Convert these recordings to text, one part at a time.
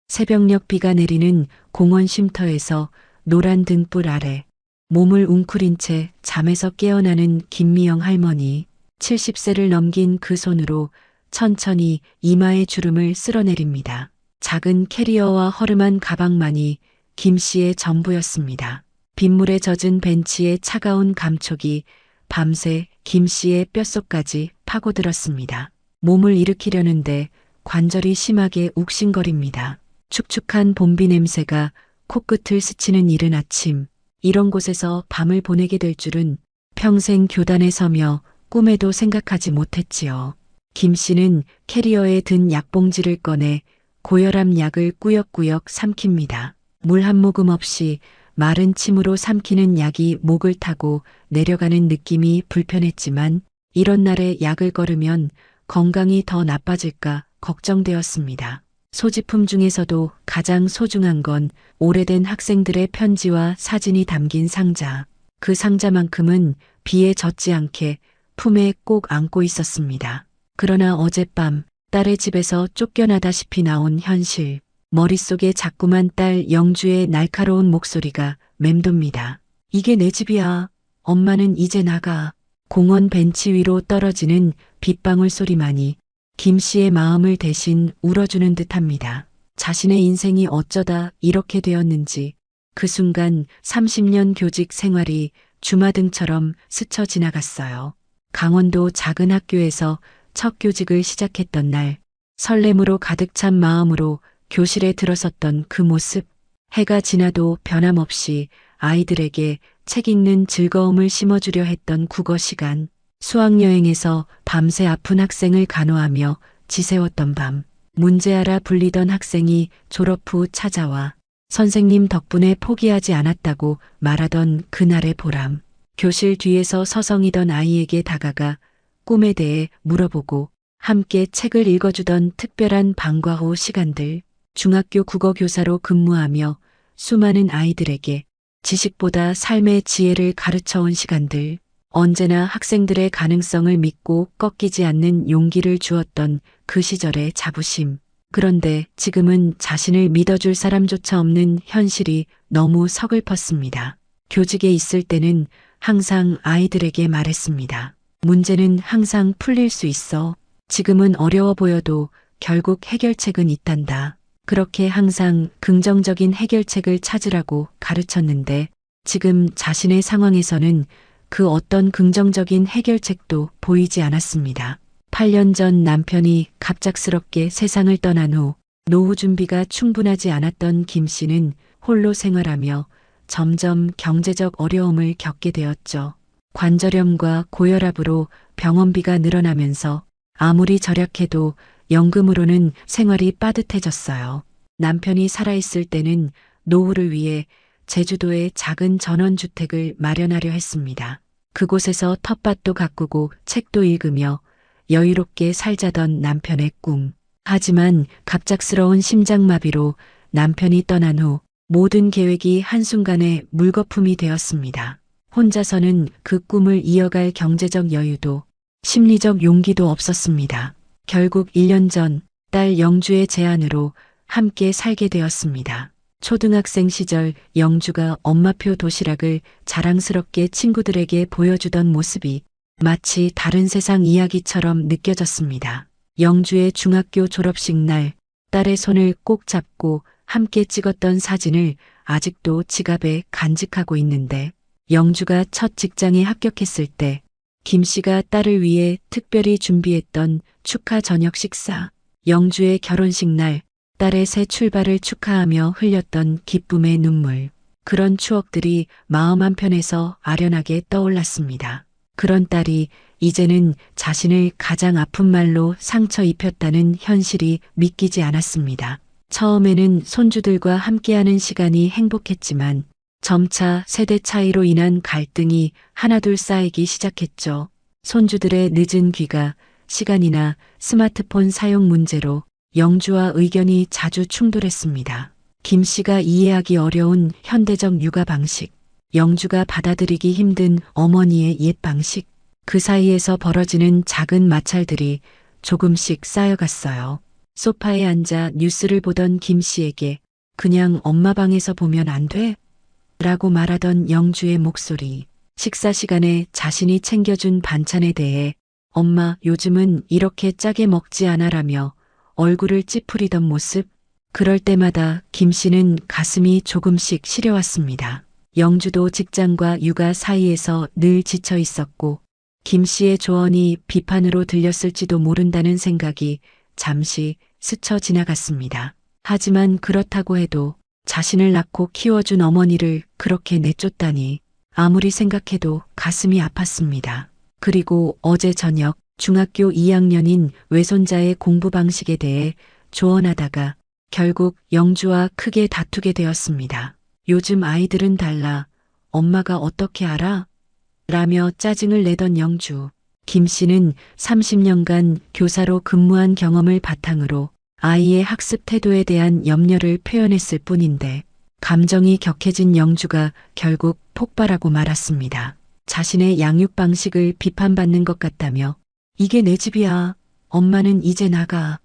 새벽녘 비가 내리는 공원 쉼터에서 노란 등불 아래 몸을 웅크린 채 잠에서 깨어나는 김미영 할머니. 70세를 넘긴 그 손으로 천천히 이마의 주름을 쓸어내립니다. 작은 캐리어와 허름한 가방만이 김 씨의 전부였습니다. 빗물에 젖은 벤치의 차가운 감촉이 밤새 김 씨의 뼛속까지 파고들었습니다. 몸을 일으키려는데 관절이 심하게 욱신거립니다. 축축한 봄비 냄새가 코끝을 스치는 이른 아침, 이런 곳에서 밤을 보내게 될 줄은 평생 교단에 서며 꿈에도 생각하지 못했지요. 김 씨는 캐리어에 든 약봉지를 꺼내 고혈압 약을 꾸역꾸역 삼킵니다. 물 한 모금 없이 마른 침으로 삼키는 약이 목을 타고 내려가는 느낌이 불편했지만 이런 날에 약을 걸으면 건강이 더 나빠질까 걱정되었습니다. 소지품 중에서도 가장 소중한 건 오래된 학생들의 편지와 사진이 담긴 상자. 그 상자만큼은 비에 젖지 않게 품에 꼭 안고 있었습니다. 그러나 어젯밤 딸의 집에서 쫓겨나다시피 나온 현실. 머릿속에 자꾸만 딸 영주의 날카로운 목소리가 맴돕니다. 이게 내 집이야. 엄마는 이제 나가. 공원 벤치 위로 떨어지는 빗방울 소리만이 김 씨의 마음을 대신 울어주는 듯합니다. 자신의 인생이 어쩌다 이렇게 되었는지 그 순간 30년 교직 생활이 주마등처럼 스쳐 지나갔어요. 강원도 작은 학교에서 첫 교직을 시작했던 날, 설렘으로 가득 찬 마음으로 교실에 들어섰던 그 모습, 해가 지나도 변함없이 아이들에게 책 읽는 즐거움을 심어주려 했던 국어 시간, 수학여행에서 밤새 아픈 학생을 간호하며 지새웠던 밤, 문제아라 불리던 학생이 졸업 후 찾아와 선생님 덕분에 포기하지 않았다고 말하던 그날의 보람, 교실 뒤에서 서성이던 아이에게 다가가 꿈에 대해 물어보고 함께 책을 읽어주던 특별한 방과 후 시간들, 중학교 국어교사로 근무하며 수많은 아이들에게 지식보다 삶의 지혜를 가르쳐온 시간들, 언제나 학생들의 가능성을 믿고 꺾이지 않는 용기를 주었던 그 시절의 자부심. 그런데 지금은 자신을 믿어줄 사람조차 없는 현실이 너무 서글펐습니다. 교직에 있을 때는 항상 아이들에게 말했습니다. 문제는 항상 풀릴 수 있어. 지금은 어려워 보여도 결국 해결책은 있단다. 그렇게 항상 긍정적인 해결책을 찾으라고 가르쳤는데 지금 자신의 상황에서는 그 어떤 긍정적인 해결책도 보이지 않았습니다. 8년 전 남편이 갑작스럽게 세상을 떠난 후 노후 준비가 충분하지 않았던 김 씨는 홀로 생활하며 점점 경제적 어려움을 겪게 되었죠. 관절염과 고혈압으로 병원비가 늘어나면서 아무리 절약해도 연금으로는 생활이 빠듯해졌어요. 남편이 살아있을 때는 노후를 위해 제주도에 작은 전원주택을 마련하려 했습니다. 그곳에서 텃밭도 가꾸고 책도 읽으며 여유롭게 살자던 남편의 꿈. 하지만 갑작스러운 심장마비로 남편이 떠난 후 모든 계획이 한순간에 물거품이 되었습니다. 혼자서는 그 꿈을 이어갈 경제적 여유도 심리적 용기도 없었습니다. 결국 1년 전 딸 영주의 제안으로 함께 살게 되었습니다. 초등학생 시절 영주가 엄마표 도시락을 자랑스럽게 친구들에게 보여주던 모습이 마치 다른 세상 이야기처럼 느껴졌습니다. 영주의 중학교 졸업식 날 딸의 손을 꼭 잡고 함께 찍었던 사진을 아직도 지갑에 간직하고 있는데 영주가 첫 직장에 합격했을 때 김 씨가 딸을 위해 특별히 준비했던 축하 저녁 식사, 영주의 결혼식 날 딸의 새 출발을 축하하며 흘렸던 기쁨의 눈물, 그런 추억들이 마음 한편에서 아련하게 떠올랐습니다. 그런 딸이 이제는 자신을 가장 아픈 말로 상처 입혔다는 현실이 믿기지 않았습니다. 처음에는 손주들과 함께하는 시간이 행복했지만 점차 세대 차이로 인한 갈등이 하나둘 쌓이기 시작했죠. 손주들의 늦은 귀가, 시간이나 스마트폰 사용 문제로 영주와 의견이 자주 충돌했습니다. 김 씨가 이해하기 어려운 현대적 육아 방식, 영주가 받아들이기 힘든 어머니의 옛 방식, 그 사이에서 벌어지는 작은 마찰들이 조금씩 쌓여갔어요. 소파에 앉아 뉴스를 보던 김 씨에게 그냥 엄마 방에서 보면 안 돼? 라고 말하던 영주의 목소리. 식사 시간에 자신이 챙겨준 반찬에 대해 엄마 요즘은 이렇게 짜게 먹지 않아라며 얼굴을 찌푸리던 모습. 그럴 때마다 김 씨는 가슴이 조금씩 시려왔습니다. 영주도 직장과 육아 사이에서 늘 지쳐 있었고 김 씨의 조언이 비판으로 들렸을지도 모른다는 생각이 잠시 스쳐 지나갔습니다. 하지만 그렇다고 해도 자신을 낳고 키워준 어머니를 그렇게 내쫓다니 아무리 생각해도 가슴이 아팠습니다. 그리고 어제 저녁 중학교 2학년인 외손자의 공부 방식에 대해 조언하다가 결국 영주와 크게 다투게 되었습니다. 요즘 아이들은 달라. 엄마가 어떻게 알아? 라며 짜증을 내던 영주. 김 씨는 30년간 교사로 근무한 경험을 바탕으로 아이의 학습 태도에 대한 염려를 표현했을 뿐인데 감정이 격해진 영주가 결국 폭발하고 말았습니다. 자신의 양육 방식을 비판받는 것 같다며 이게 내 집이야. 엄마는 이제 나가.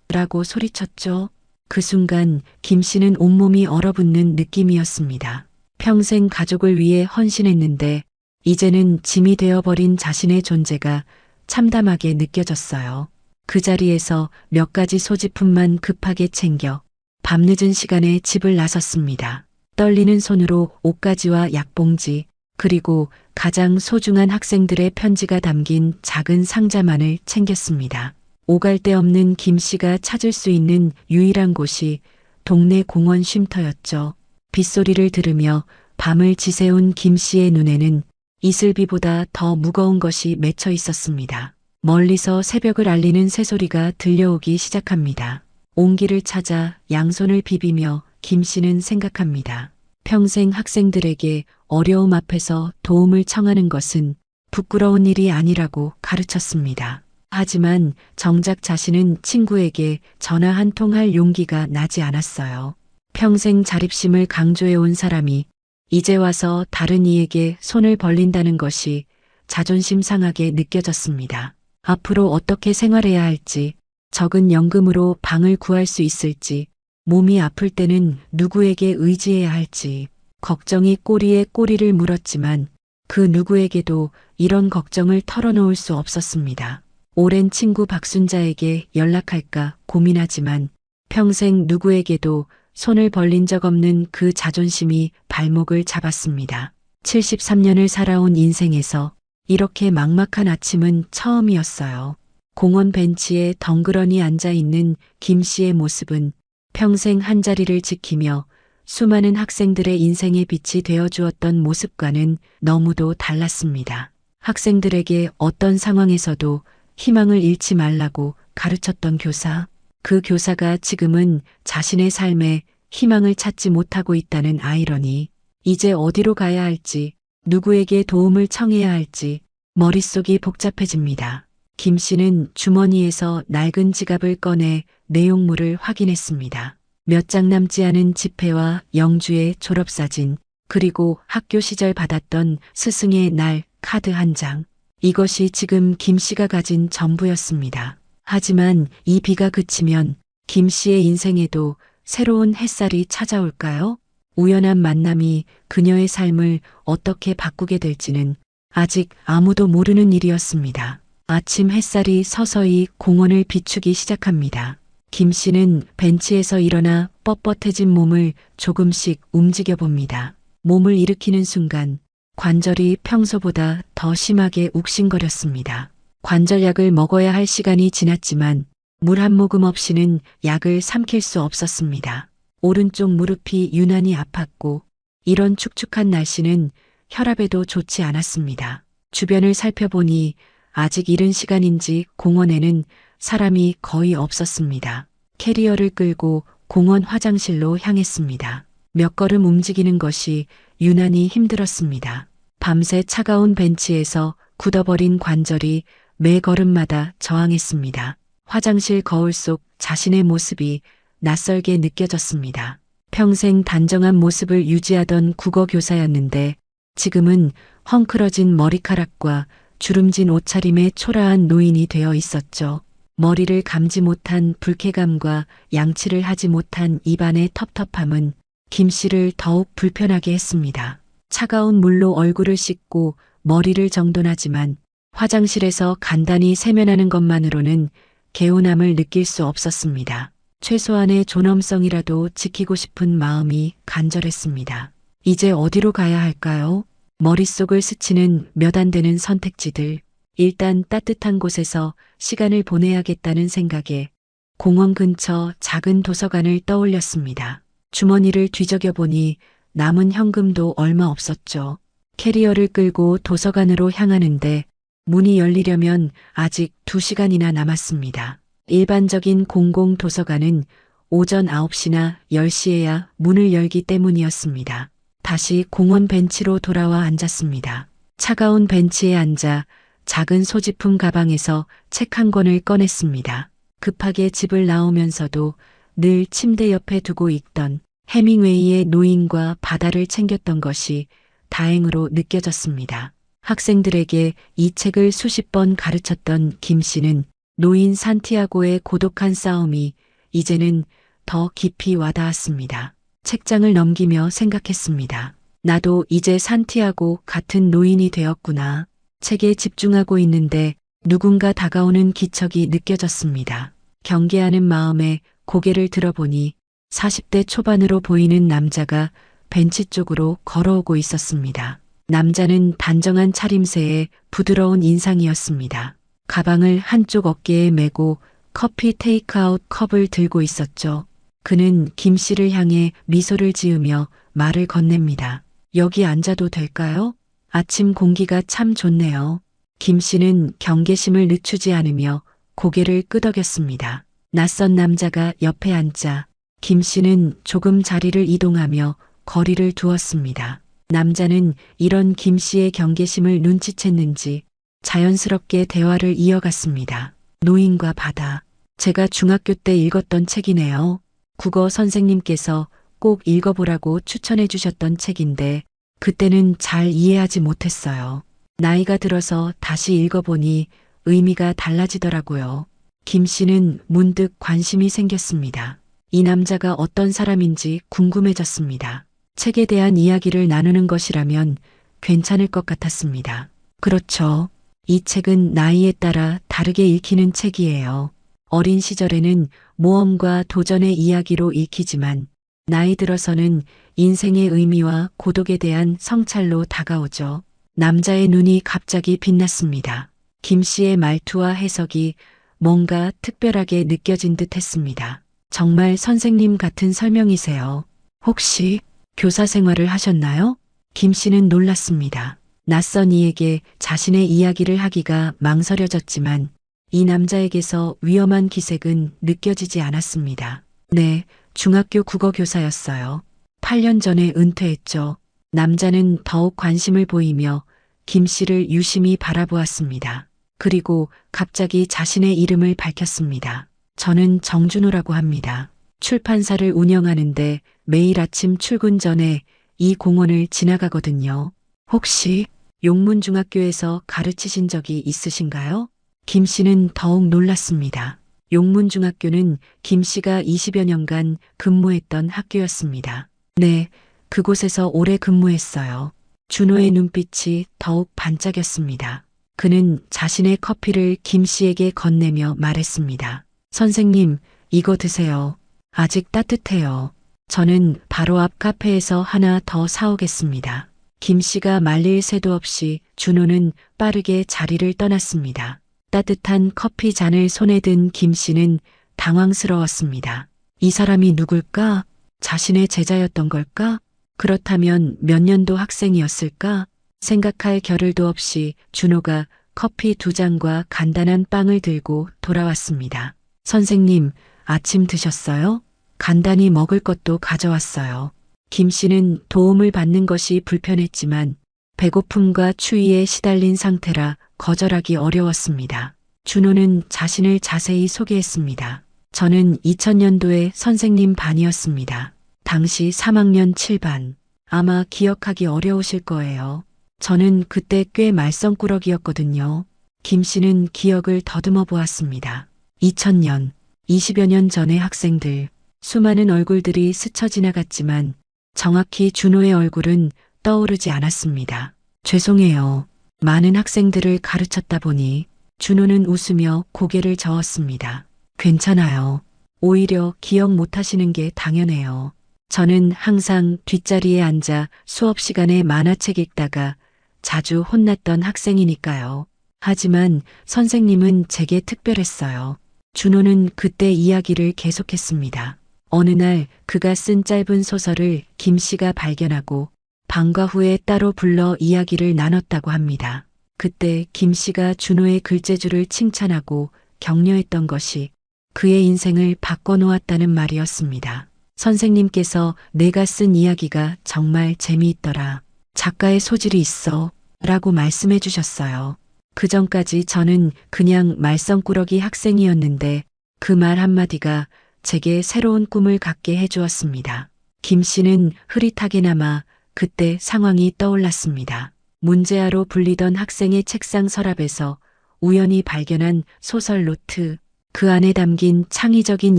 라고 소리쳤죠. 그 순간 김 씨는 온몸이 얼어붙는 느낌이었습니다. 평생 가족을 위해 헌신했는데 이제는 짐이 되어버린 자신의 존재가 참담하게 느껴졌어요. 그 자리에서 몇 가지 소지품만 급하게 챙겨 밤늦은 시간에 집을 나섰습니다. 떨리는 손으로 옷가지와 약봉지, 그리고 가장 소중한 학생들의 편지가 담긴 작은 상자만을 챙겼습니다. 오갈 데 없는 김 씨가 찾을 수 있는 유일한 곳이 동네 공원 쉼터였죠. 빗소리를 들으며 밤을 지새운 김 씨의 눈에는 이슬비보다 더 무거운 것이 맺혀 있었습니다. 멀리서 새벽을 알리는 새소리가 들려오기 시작합니다. 온기를 찾아 양손을 비비며 김 씨는 생각합니다. 평생 학생들에게 어려움 앞에서 도움을 청하는 것은 부끄러운 일이 아니라고 가르쳤습니다. 하지만 정작 자신은 친구에게 전화 한 통 할 용기가 나지 않았어요. 평생 자립심을 강조해온 사람이 이제 와서 다른 이에게 손을 벌린다는 것이 자존심 상하게 느껴졌습니다. 앞으로 어떻게 생활해야 할지, 적은 연금으로 방을 구할 수 있을지, 몸이 아플 때는 누구에게 의지해야 할지, 걱정이 꼬리에 꼬리를 물었지만 그 누구에게도 이런 걱정을 털어놓을 수 없었습니다. 오랜 친구 박순자에게 연락할까 고민하지만 평생 누구에게도 손을 벌린 적 없는 그 자존심이 발목을 잡았습니다. 73년을 살아온 인생에서 이렇게 막막한 아침은 처음이었어요. 공원 벤치에 덩그러니 앉아있는 김 씨의 모습은 평생 한자리를 지키며 수많은 학생들의 인생의 빛이 되어주었던 모습과는 너무도 달랐습니다. 학생들에게 어떤 상황에서도 희망을 잃지 말라고 가르쳤던 교사, 그 교사가 지금은 자신의 삶에 희망을 찾지 못하고 있다는 아이러니, 이제 어디로 가야 할지, 누구에게 도움을 청해야 할지 머릿속이 복잡해집니다. 김 씨는 주머니에서 낡은 지갑을 꺼내 내용물을 확인했습니다. 몇 장 남지 않은 지폐와 영주의 졸업사진, 그리고 학교 시절 받았던 스승의 날 카드 한 장. 이것이 지금 김 씨가 가진 전부였습니다. 하지만 이 비가 그치면 김 씨의 인생에도 새로운 햇살이 찾아올까요? 우연한 만남이 그녀의 삶을 어떻게 바꾸게 될지는 아직 아무도 모르는 일이었습니다. 아침 햇살이 서서히 공원을 비추기 시작합니다. 김 씨는 벤치에서 일어나 뻣뻣해진 몸을 조금씩 움직여 봅니다. 몸을 일으키는 순간 관절이 평소보다 더 심하게 욱신거렸습니다. 관절약을 먹어야 할 시간이 지났지만 물 한 모금 없이는 약을 삼킬 수 없었습니다. 오른쪽 무릎이 유난히 아팠고 이런 축축한 날씨는 혈압에도 좋지 않았습니다. 주변을 살펴보니 아직 이른 시간인지 공원에는 사람이 거의 없었습니다. 캐리어를 끌고 공원 화장실로 향했습니다. 몇 걸음 움직이는 것이 유난히 힘들었습니다. 밤새 차가운 벤치에서 굳어버린 관절이 매 걸음마다 저항했습니다. 화장실 거울 속 자신의 모습이 낯설게 느껴졌습니다. 평생 단정한 모습을 유지하던 국어 교사였는데 지금은 헝클어진 머리카락과 주름진 옷차림의 초라한 노인이 되어 있었죠. 머리를 감지 못한 불쾌감과 양치를 하지 못한 입안의 텁텁함은 김 씨를 더욱 불편하게 했습니다. 차가운 물로 얼굴을 씻고 머리를 정돈하지만 화장실에서 간단히 세면하는 것만으로는 개운함을 느낄 수 없었습니다. 최소한의 존엄성이라도 지키고 싶은 마음이 간절했습니다. 이제 어디로 가야 할까요? 머릿속을 스치는 몇 안 되는 선택지들. 일단 따뜻한 곳에서 시간을 보내야겠다는 생각에 공원 근처 작은 도서관을 떠올렸습니다. 주머니를 뒤적여 보니 남은 현금도 얼마 없었죠. 캐리어를 끌고 도서관으로 향하는데 문이 열리려면 아직 2시간이나 남았습니다. 일반적인 공공도서관은 오전 9시나 10시에야 문을 열기 때문이었습니다. 다시 공원 벤치로 돌아와 앉았습니다. 차가운 벤치에 앉아 작은 소지품 가방에서 책 한 권을 꺼냈습니다. 급하게 집을 나오면서도 늘 침대 옆에 두고 읽던 해밍웨이의 노인과 바다를 챙겼던 것이 다행으로 느껴졌습니다. 학생들에게 이 책을 수십 번 가르쳤던 김 씨는 노인 산티아고의 고독한 싸움이 이제는 더 깊이 와닿았습니다. 책장을 넘기며 생각했습니다. 나도 이제 산티아고 같은 노인이 되었구나. 책에 집중하고 있는데 누군가 다가오는 기척이 느껴졌습니다. 경계하는 마음에 고개를 들어보니 40대 초반으로 보이는 남자가 벤치 쪽으로 걸어오고 있었습니다. 남자는 단정한 차림새에 부드러운 인상이었습니다. 가방을 한쪽 어깨에 메고 커피 테이크아웃 컵을 들고 있었죠. 그는 김 씨를 향해 미소를 지으며 말을 건넵니다. 여기 앉아도 될까요? 아침 공기가 참 좋네요. 김 씨는 경계심을 늦추지 않으며 고개를 끄덕였습니다. 낯선 남자가 옆에 앉자 김 씨는 조금 자리를 이동하며 거리를 두었습니다. 남자는 이런 김 씨의 경계심을 눈치챘는지 자연스럽게 대화를 이어갔습니다. 노인과 바다. 제가 중학교 때 읽었던 책이네요. 국어 선생님께서 꼭 읽어보라고 추천해 주셨던 책인데 그때는 잘 이해하지 못했어요. 나이가 들어서 다시 읽어보니 의미가 달라지더라고요. 김 씨는 문득 관심이 생겼습니다. 이 남자가 어떤 사람인지 궁금해졌습니다. 책에 대한 이야기를 나누는 것이라면 괜찮을 것 같았습니다. 그렇죠. 이 책은 나이에 따라 다르게 읽히는 책이에요. 어린 시절에는 모험과 도전의 이야기로 읽히지만 나이 들어서는 인생의 의미와 고독에 대한 성찰로 다가오죠. 남자의 눈이 갑자기 빛났습니다. 김 씨의 말투와 해석이 뭔가 특별하게 느껴진 듯 했습니다. 정말 선생님 같은 설명이세요. 혹시 교사 생활을 하셨나요? 김 씨는 놀랐습니다. 낯선 이에게 자신의 이야기를 하기가 망설여졌지만 이 남자에게서 위험한 기색은 느껴지지 않았습니다. 네, 중학교 국어 교사였어요. 8년 전에 은퇴했죠. 남자는 더욱 관심을 보이며 김 씨를 유심히 바라보았습니다. 그리고 갑자기 자신의 이름을 밝혔습니다. 저는 정준호라고 합니다. 출판사를 운영하는데 매일 아침 출근 전에 이 공원을 지나가거든요. 혹시 용문중학교에서 가르치신 적이 있으신가요? 김 씨는 더욱 놀랐습니다. 용문중학교는 김 씨가 20여 년간 근무했던 학교였습니다. 네, 그곳에서 오래 근무했어요. 준호의 눈빛이 더욱 반짝였습니다. 그는 자신의 커피를 김 씨에게 건네며 말했습니다. 선생님, 이거 드세요. 아직 따뜻해요. 저는 바로 앞 카페에서 하나 더 사오겠습니다. 김 씨가 말릴 새도 없이 준호는 빠르게 자리를 떠났습니다. 따뜻한 커피 잔을 손에 든 김 씨는 당황스러웠습니다. 이 사람이 누굴까? 자신의 제자였던 걸까? 그렇다면 몇 년도 학생이었을까? 생각할 겨를도 없이 준호가 커피 2잔과 간단한 빵을 들고 돌아왔습니다. 선생님, 아침 드셨어요? 간단히 먹을 것도 가져왔어요. 김 씨는 도움을 받는 것이 불편했지만 배고픔과 추위에 시달린 상태라 거절하기 어려웠습니다. 준호는 자신을 자세히 소개했습니다. 저는 2000년도에 선생님 반이었습니다. 당시 3학년 7반. 아마 기억하기 어려우실 거예요. 저는 그때 꽤 말썽꾸러기였거든요. 김 씨는 기억을 더듬어 보았습니다. 2000년, 20여 년 전의 학생들, 수많은 얼굴들이 스쳐 지나갔지만 정확히 준호의 얼굴은 떠오르지 않았습니다. 죄송해요. 많은 학생들을 가르쳤다 보니 준호는 웃으며 고개를 저었습니다. 괜찮아요. 오히려 기억 못하시는 게 당연해요. 저는 항상 뒷자리에 앉아 수업 시간에 만화책 읽다가 자주 혼났던 학생이니까요. 하지만 선생님은 제게 특별했어요. 준호는 그때 이야기를 계속했습니다. 어느 날 그가 쓴 짧은 소설을 김 씨가 발견하고 방과 후에 따로 불러 이야기를 나눴다고 합니다. 그때 김 씨가 준호의 글재주를 칭찬하고 격려했던 것이 그의 인생을 바꿔놓았다는 말이었습니다. 선생님께서 내가 쓴 이야기가 정말 재미있더라. 작가의 소질이 있어. 라고 말씀해 주셨어요. 그 전까지 저는 그냥 말썽꾸러기 학생이었는데 그 말 한마디가 제게 새로운 꿈을 갖게 해주었습니다. 김 씨는 흐릿하게나마 그때 상황이 떠올랐습니다. 문제아로 불리던 학생의 책상 서랍에서 우연히 발견한 소설 노트, 그 안에 담긴 창의적인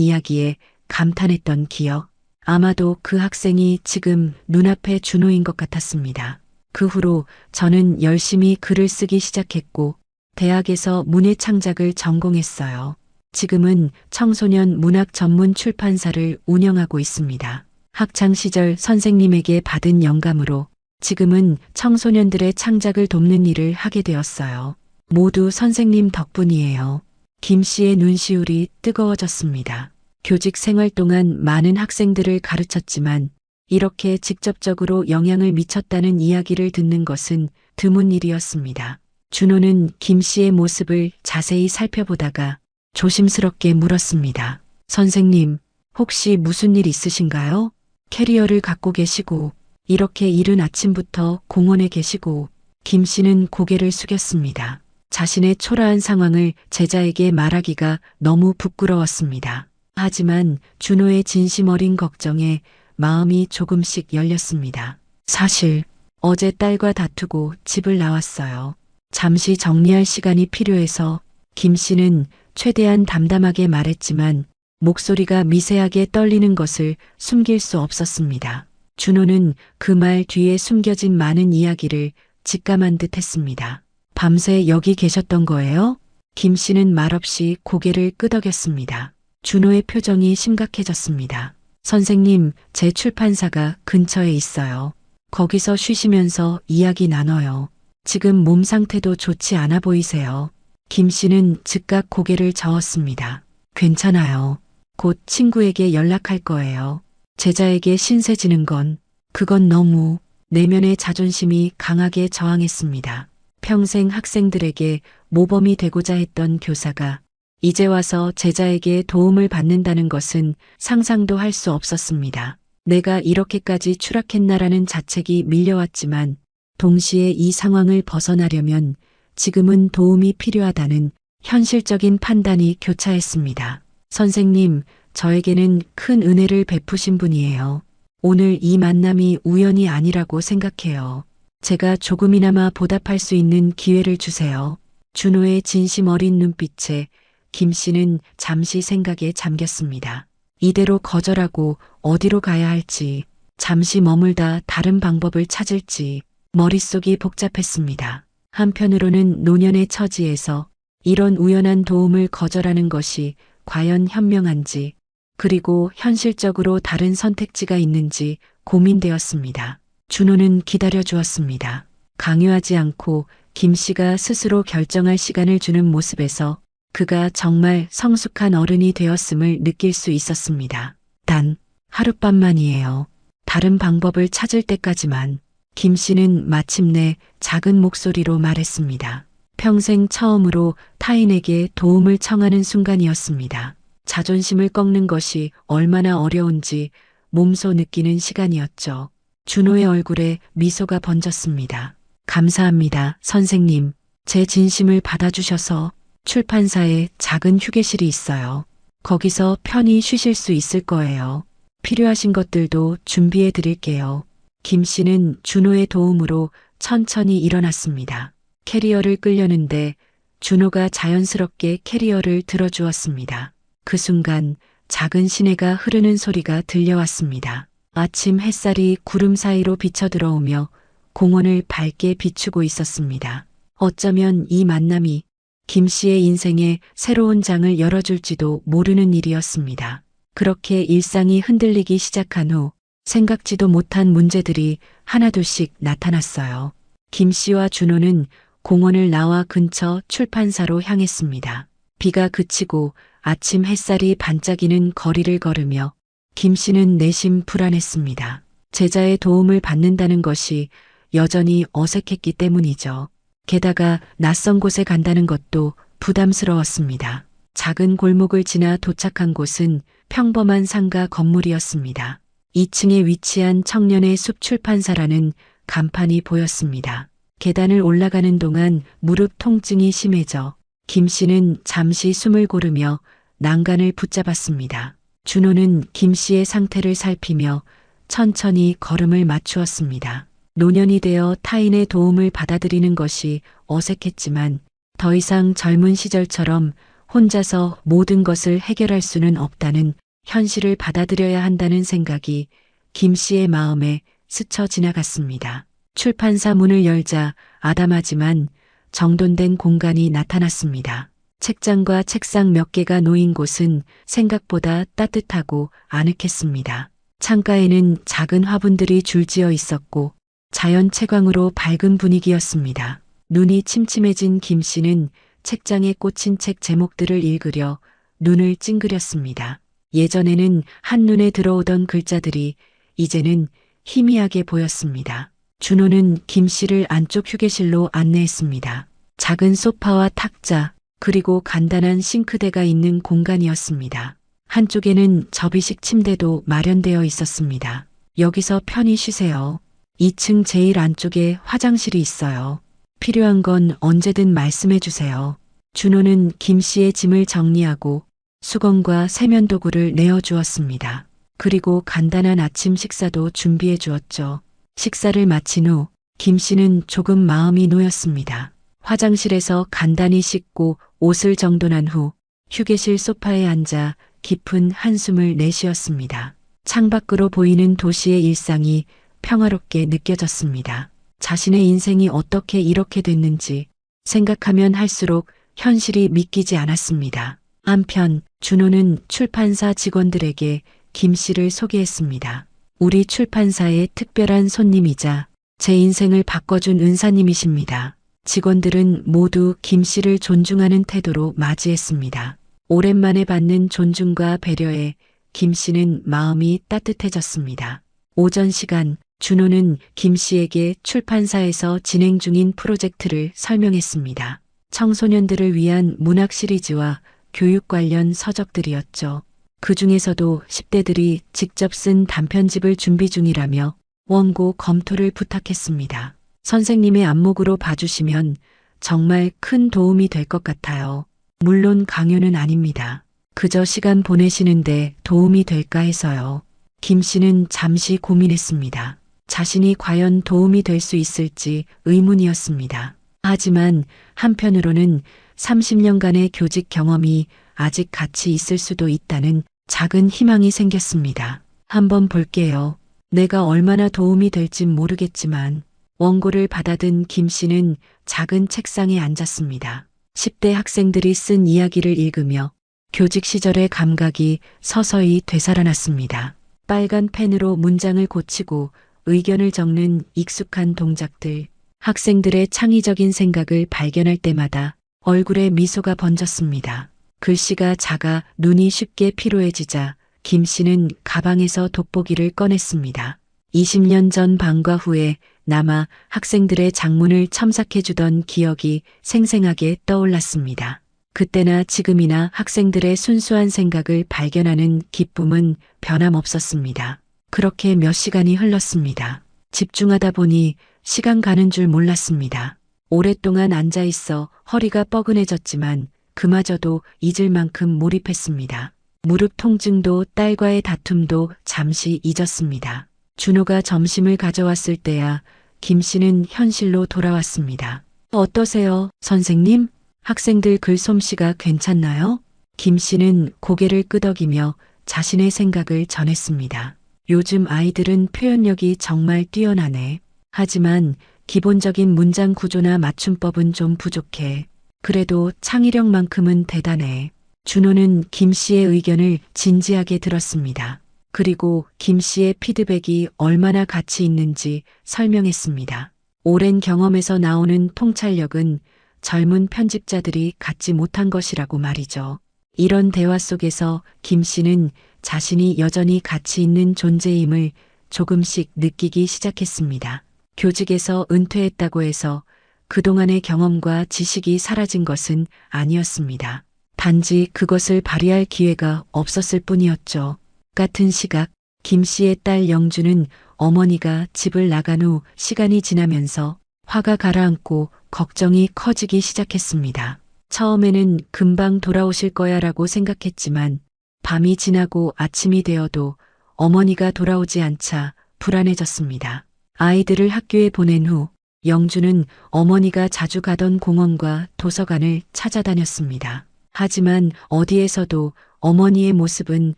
이야기에 감탄했던 기억. 아마도 그 학생이 지금 눈앞에 준호인 것 같았습니다. 그 후로 저는 열심히 글을 쓰기 시작했고 대학에서 문예 창작을 전공했어요. 지금은 청소년 문학 전문 출판사를 운영하고 있습니다. 학창 시절 선생님에게 받은 영감으로 지금은 청소년들의 창작을 돕는 일을 하게 되었어요. 모두 선생님 덕분이에요. 김 씨의 눈시울이 뜨거워졌습니다. 교직 생활 동안 많은 학생들을 가르쳤지만 이렇게 직접적으로 영향을 미쳤다는 이야기를 듣는 것은 드문 일이었습니다. 준호는 김 씨의 모습을 자세히 살펴보다가 조심스럽게 물었습니다. 선생님, 혹시 무슨 일 있으신가요? 캐리어를 갖고 계시고 이렇게 이른 아침부터 공원에 계시고. 김 씨는 고개를 숙였습니다. 자신의 초라한 상황을 제자에게 말하기가 너무 부끄러웠습니다. 하지만 준호의 진심 어린 걱정에 마음이 조금씩 열렸습니다. 사실 어제 딸과 다투고 집을 나왔어요. 잠시 정리할 시간이 필요해서. 김 씨는 최대한 담담하게 말했지만 목소리가 미세하게 떨리는 것을 숨길 수 없었습니다. 준호는 그 말 뒤에 숨겨진 많은 이야기를 직감한 듯 했습니다. 밤새 여기 계셨던 거예요? 김 씨는 말없이 고개를 끄덕였습니다. 준호의 표정이 심각해졌습니다. 선생님, 제 출판사가 근처에 있어요. 거기서 쉬시면서 이야기 나눠요. 지금 몸 상태도 좋지 않아 보이세요. 김 씨는 즉각 고개를 저었습니다. 괜찮아요. 곧 친구에게 연락할 거예요. 제자에게 신세 지는 건, 그건 너무. 내면의 자존심이 강하게 저항했습니다. 평생 학생들에게 모범이 되고자 했던 교사가 이제 와서 제자에게 도움을 받는다는 것은 상상도 할 수 없었습니다. 내가 이렇게까지 추락했나라는 자책이 밀려왔지만 동시에 이 상황을 벗어나려면 지금은 도움이 필요하다는 현실적인 판단이 교차했습니다. 선생님, 저에게는 큰 은혜를 베푸신 분이에요. 오늘 이 만남이 우연이 아니라고 생각해요. 제가 조금이나마 보답할 수 있는 기회를 주세요. 준호의 진심 어린 눈빛에 김 씨는 잠시 생각에 잠겼습니다. 이대로 거절하고 어디로 가야 할지, 잠시 머물다 다른 방법을 찾을지 머릿속이 복잡했습니다. 한편으로는 노년의 처지에서 이런 우연한 도움을 거절하는 것이 과연 현명한지, 그리고 현실적으로 다른 선택지가 있는지 고민되었습니다. 준호는 기다려 주었습니다. 강요하지 않고 김 씨가 스스로 결정할 시간을 주는 모습에서 그가 정말 성숙한 어른이 되었음을 느낄 수 있었습니다. 단 하룻밤만이에요. 다른 방법을 찾을 때까지만. 김 씨는 마침내 작은 목소리로 말했습니다. 평생 처음으로 타인에게 도움을 청하는 순간이었습니다. 자존심을 꺾는 것이 얼마나 어려운지 몸소 느끼는 시간이었죠. 준호의 얼굴에 미소가 번졌습니다. 감사합니다, 선생님. 제 진심을 받아주셔서. 출판사에 작은 휴게실이 있어요. 거기서 편히 쉬실 수 있을 거예요. 필요하신 것들도 준비해 드릴게요. 김 씨는 준호의 도움으로 천천히 일어났습니다. 캐리어를 끌려는데 준호가 자연스럽게 캐리어를 들어주었습니다. 그 순간 작은 시내가 흐르는 소리가 들려왔습니다. 아침 햇살이 구름 사이로 비쳐 들어오며 공원을 밝게 비추고 있었습니다. 어쩌면 이 만남이 김 씨의 인생에 새로운 장을 열어줄지도 모르는 일이었습니다. 그렇게 일상이 흔들리기 시작한 후 생각지도 못한 문제들이 하나둘씩 나타났어요. 김 씨와 준호는 공원을 나와 근처 출판사로 향했습니다. 비가 그치고 아침 햇살이 반짝이는 거리를 걸으며 김 씨는 내심 불안했습니다. 제자의 도움을 받는다는 것이 여전히 어색했기 때문이죠. 게다가 낯선 곳에 간다는 것도 부담스러웠습니다. 작은 골목을 지나 도착한 곳은 평범한 상가 건물이었습니다. 2층에 위치한 청년의 숲 출판사라는 간판이 보였습니다. 계단을 올라가는 동안 무릎 통증이 심해져 김 씨는 잠시 숨을 고르며 난간을 붙잡았습니다. 준호는 김 씨의 상태를 살피며 천천히 걸음을 맞추었습니다. 노년이 되어 타인의 도움을 받아들이는 것이 어색했지만 더 이상 젊은 시절처럼 혼자서 모든 것을 해결할 수는 없다는 현실을 받아들여야 한다는 생각이 김 씨의 마음에 스쳐 지나갔습니다. 출판사 문을 열자 아담하지만 정돈된 공간이 나타났습니다. 책장과 책상 몇 개가 놓인 곳은 생각보다 따뜻하고 아늑했습니다. 창가에는 작은 화분들이 줄지어 있었고 자연 채광으로 밝은 분위기였습니다. 눈이 침침해진 김 씨는 책장에 꽂힌 책 제목들을 읽으려 눈을 찡그렸습니다. 예전에는 한눈에 들어오던 글자들이 이제는 희미하게 보였습니다. 준호는 김 씨를 안쪽 휴게실로 안내했습니다. 작은 소파와 탁자, 그리고 간단한 싱크대가 있는 공간이었습니다. 한쪽에는 접이식 침대도 마련되어 있었습니다. 여기서 편히 쉬세요. 2층 제일 안쪽에 화장실이 있어요. 필요한 건 언제든 말씀해 주세요. 준호는 김 씨의 짐을 정리하고 수건과 세면도구를 내어주었습니다. 그리고 간단한 아침 식사도 준비해 주었죠. 식사를 마친 후 김 씨는 조금 마음이 놓였습니다. 화장실에서 간단히 씻고 옷을 정돈한 후 휴게실 소파에 앉아 깊은 한숨을 내쉬었습니다. 창밖으로 보이는 도시의 일상이 평화롭게 느껴졌습니다. 자신의 인생이 어떻게 이렇게 됐는지 생각하면 할수록 현실이 믿기지 않았습니다. 한편 준호는 출판사 직원들에게 김 씨를 소개했습니다. 우리 출판사의 특별한 손님이자 제 인생을 바꿔준 은사님이십니다. 직원들은 모두 김 씨를 존중하는 태도로 맞이했습니다. 오랜만에 받는 존중과 배려에 김 씨는 마음이 따뜻해졌습니다. 오전 시간 준호는 김 씨에게 출판사에서 진행 중인 프로젝트를 설명했습니다. 청소년들을 위한 문학 시리즈와 교육 관련 서적들이었죠. 그 중에서도 10대들이 직접 쓴 단편집을 준비 중이라며 원고 검토를 부탁했습니다. 선생님의 안목으로 봐주시면 정말 큰 도움이 될 것 같아요. 물론 강요는 아닙니다. 그저 시간 보내시는데 도움이 될까 해서요. 김 씨는 잠시 고민했습니다. 자신이 과연 도움이 될 수 있을지 의문이었습니다. 하지만 한편으로는 30년간의 교직 경험이 아직 같이 있을 수도 있다는 작은 희망이 생겼습니다. 한번 볼게요. 내가 얼마나 도움이 될진 모르겠지만 원고를 받아든 김 씨는 작은 책상에 앉았습니다. 10대 학생들이 쓴 이야기를 읽으며 교직 시절의 감각이 서서히 되살아났습니다. 빨간 펜으로 문장을 고치고 의견을 적는 익숙한 동작들, 학생들의 창의적인 생각을 발견할 때마다 얼굴에 미소가 번졌습니다. 글씨가 작아 눈이 쉽게 피로해지자 김 씨는 가방에서 돋보기를 꺼냈습니다. 20년 전 방과 후에 남아 학생들의 장문을 첨삭해주던 기억이 생생하게 떠올랐습니다. 그때나 지금이나 학생들의 순수한 생각을 발견하는 기쁨은 변함없었습니다. 그렇게 몇 시간이 흘렀습니다. 집중하다 보니 시간 가는 줄 몰랐습니다. 오랫동안 앉아 있어 허리가 뻐근해졌지만 그마저도 잊을 만큼 몰입했습니다. 무릎 통증도 딸과의 다툼도 잠시 잊었습니다. 준호가 점심을 가져왔을 때야 김 씨는 현실로 돌아왔습니다. 어떠세요, 선생님? 학생들 글솜씨가 괜찮나요? 김 씨는 고개를 끄덕이며 자신의 생각을 전했습니다. 요즘 아이들은 표현력이 정말 뛰어나네. 하지만 기본적인 문장 구조나 맞춤법은 좀 부족해. 그래도 창의력만큼은 대단해. 준호는 김 씨의 의견을 진지하게 들었습니다. 그리고 김 씨의 피드백이 얼마나 가치 있는지 설명했습니다. 오랜 경험에서 나오는 통찰력은 젊은 편집자들이 갖지 못한 것이라고 말이죠. 이런 대화 속에서 김 씨는 자신이 여전히 가치 있는 존재임을 조금씩 느끼기 시작했습니다. 교직에서 은퇴했다고 해서 그동안의 경험과 지식이 사라진 것은 아니었습니다. 단지 그것을 발휘할 기회가 없었을 뿐이었죠. 같은 시각 김 씨의 딸 영주는 어머니가 집을 나간 후 시간이 지나면서 화가 가라앉고 걱정이 커지기 시작했습니다. 처음에는 금방 돌아오실 거야라고 생각했지만 밤이 지나고 아침이 되어도 어머니가 돌아오지 않자 불안해졌습니다. 아이들을 학교에 보낸 후 영주는 어머니가 자주 가던 공원과 도서관을 찾아다녔습니다. 하지만 어디에서도 어머니의 모습은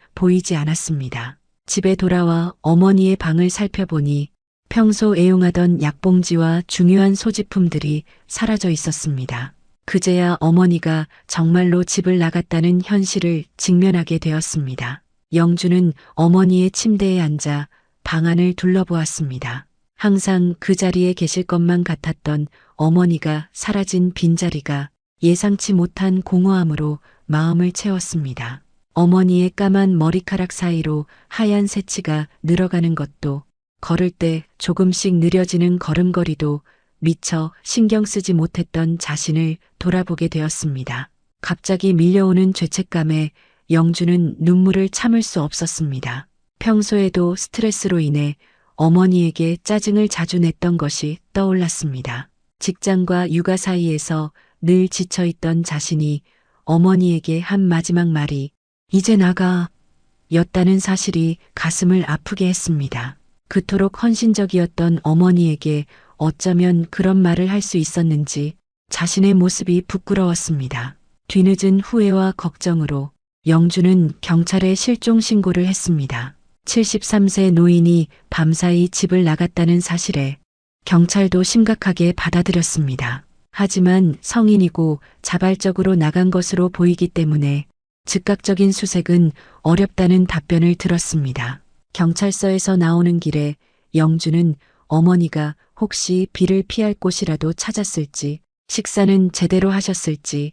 보이지 않았습니다. 집에 돌아와 어머니의 방을 살펴보니 평소 애용하던 약봉지와 중요한 소지품들이 사라져 있었습니다. 그제야 어머니가 정말로 집을 나갔다는 현실을 직면하게 되었습니다. 영주는 어머니의 침대에 앉아 방 안을 둘러보았습니다. 항상 그 자리에 계실 것만 같았던 어머니가 사라진 빈자리가 예상치 못한 공허함으로 마음을 채웠습니다. 어머니의 까만 머리카락 사이로 하얀 새치가 늘어가는 것도, 걸을 때 조금씩 느려지는 걸음걸이도 미처 신경 쓰지 못했던 자신을 돌아보게 되었습니다. 갑자기 밀려오는 죄책감에 영주는 눈물을 참을 수 없었습니다. 평소에도 스트레스로 인해 어머니에게 짜증을 자주 냈던 것이 떠올랐습니다. 직장과 육아 사이에서 늘 지쳐있던 자신이 어머니에게 한 마지막 말이 "이제 나가" 였다는 사실이 가슴을 아프게 했습니다. 그토록 헌신적이었던 어머니에게 어쩌면 그런 말을 할 수 있었는지 자신의 모습이 부끄러웠습니다. 뒤늦은 후회와 걱정으로 영주는 경찰에 실종 신고를 했습니다. 73세 노인이 밤사이 집을 나갔다는 사실에 경찰도 심각하게 받아들였습니다. 하지만 성인이고 자발적으로 나간 것으로 보이기 때문에 즉각적인 수색은 어렵다는 답변을 들었습니다. 경찰서에서 나오는 길에 영주는 어머니가 혹시 비를 피할 곳이라도 찾았을지, 식사는 제대로 하셨을지,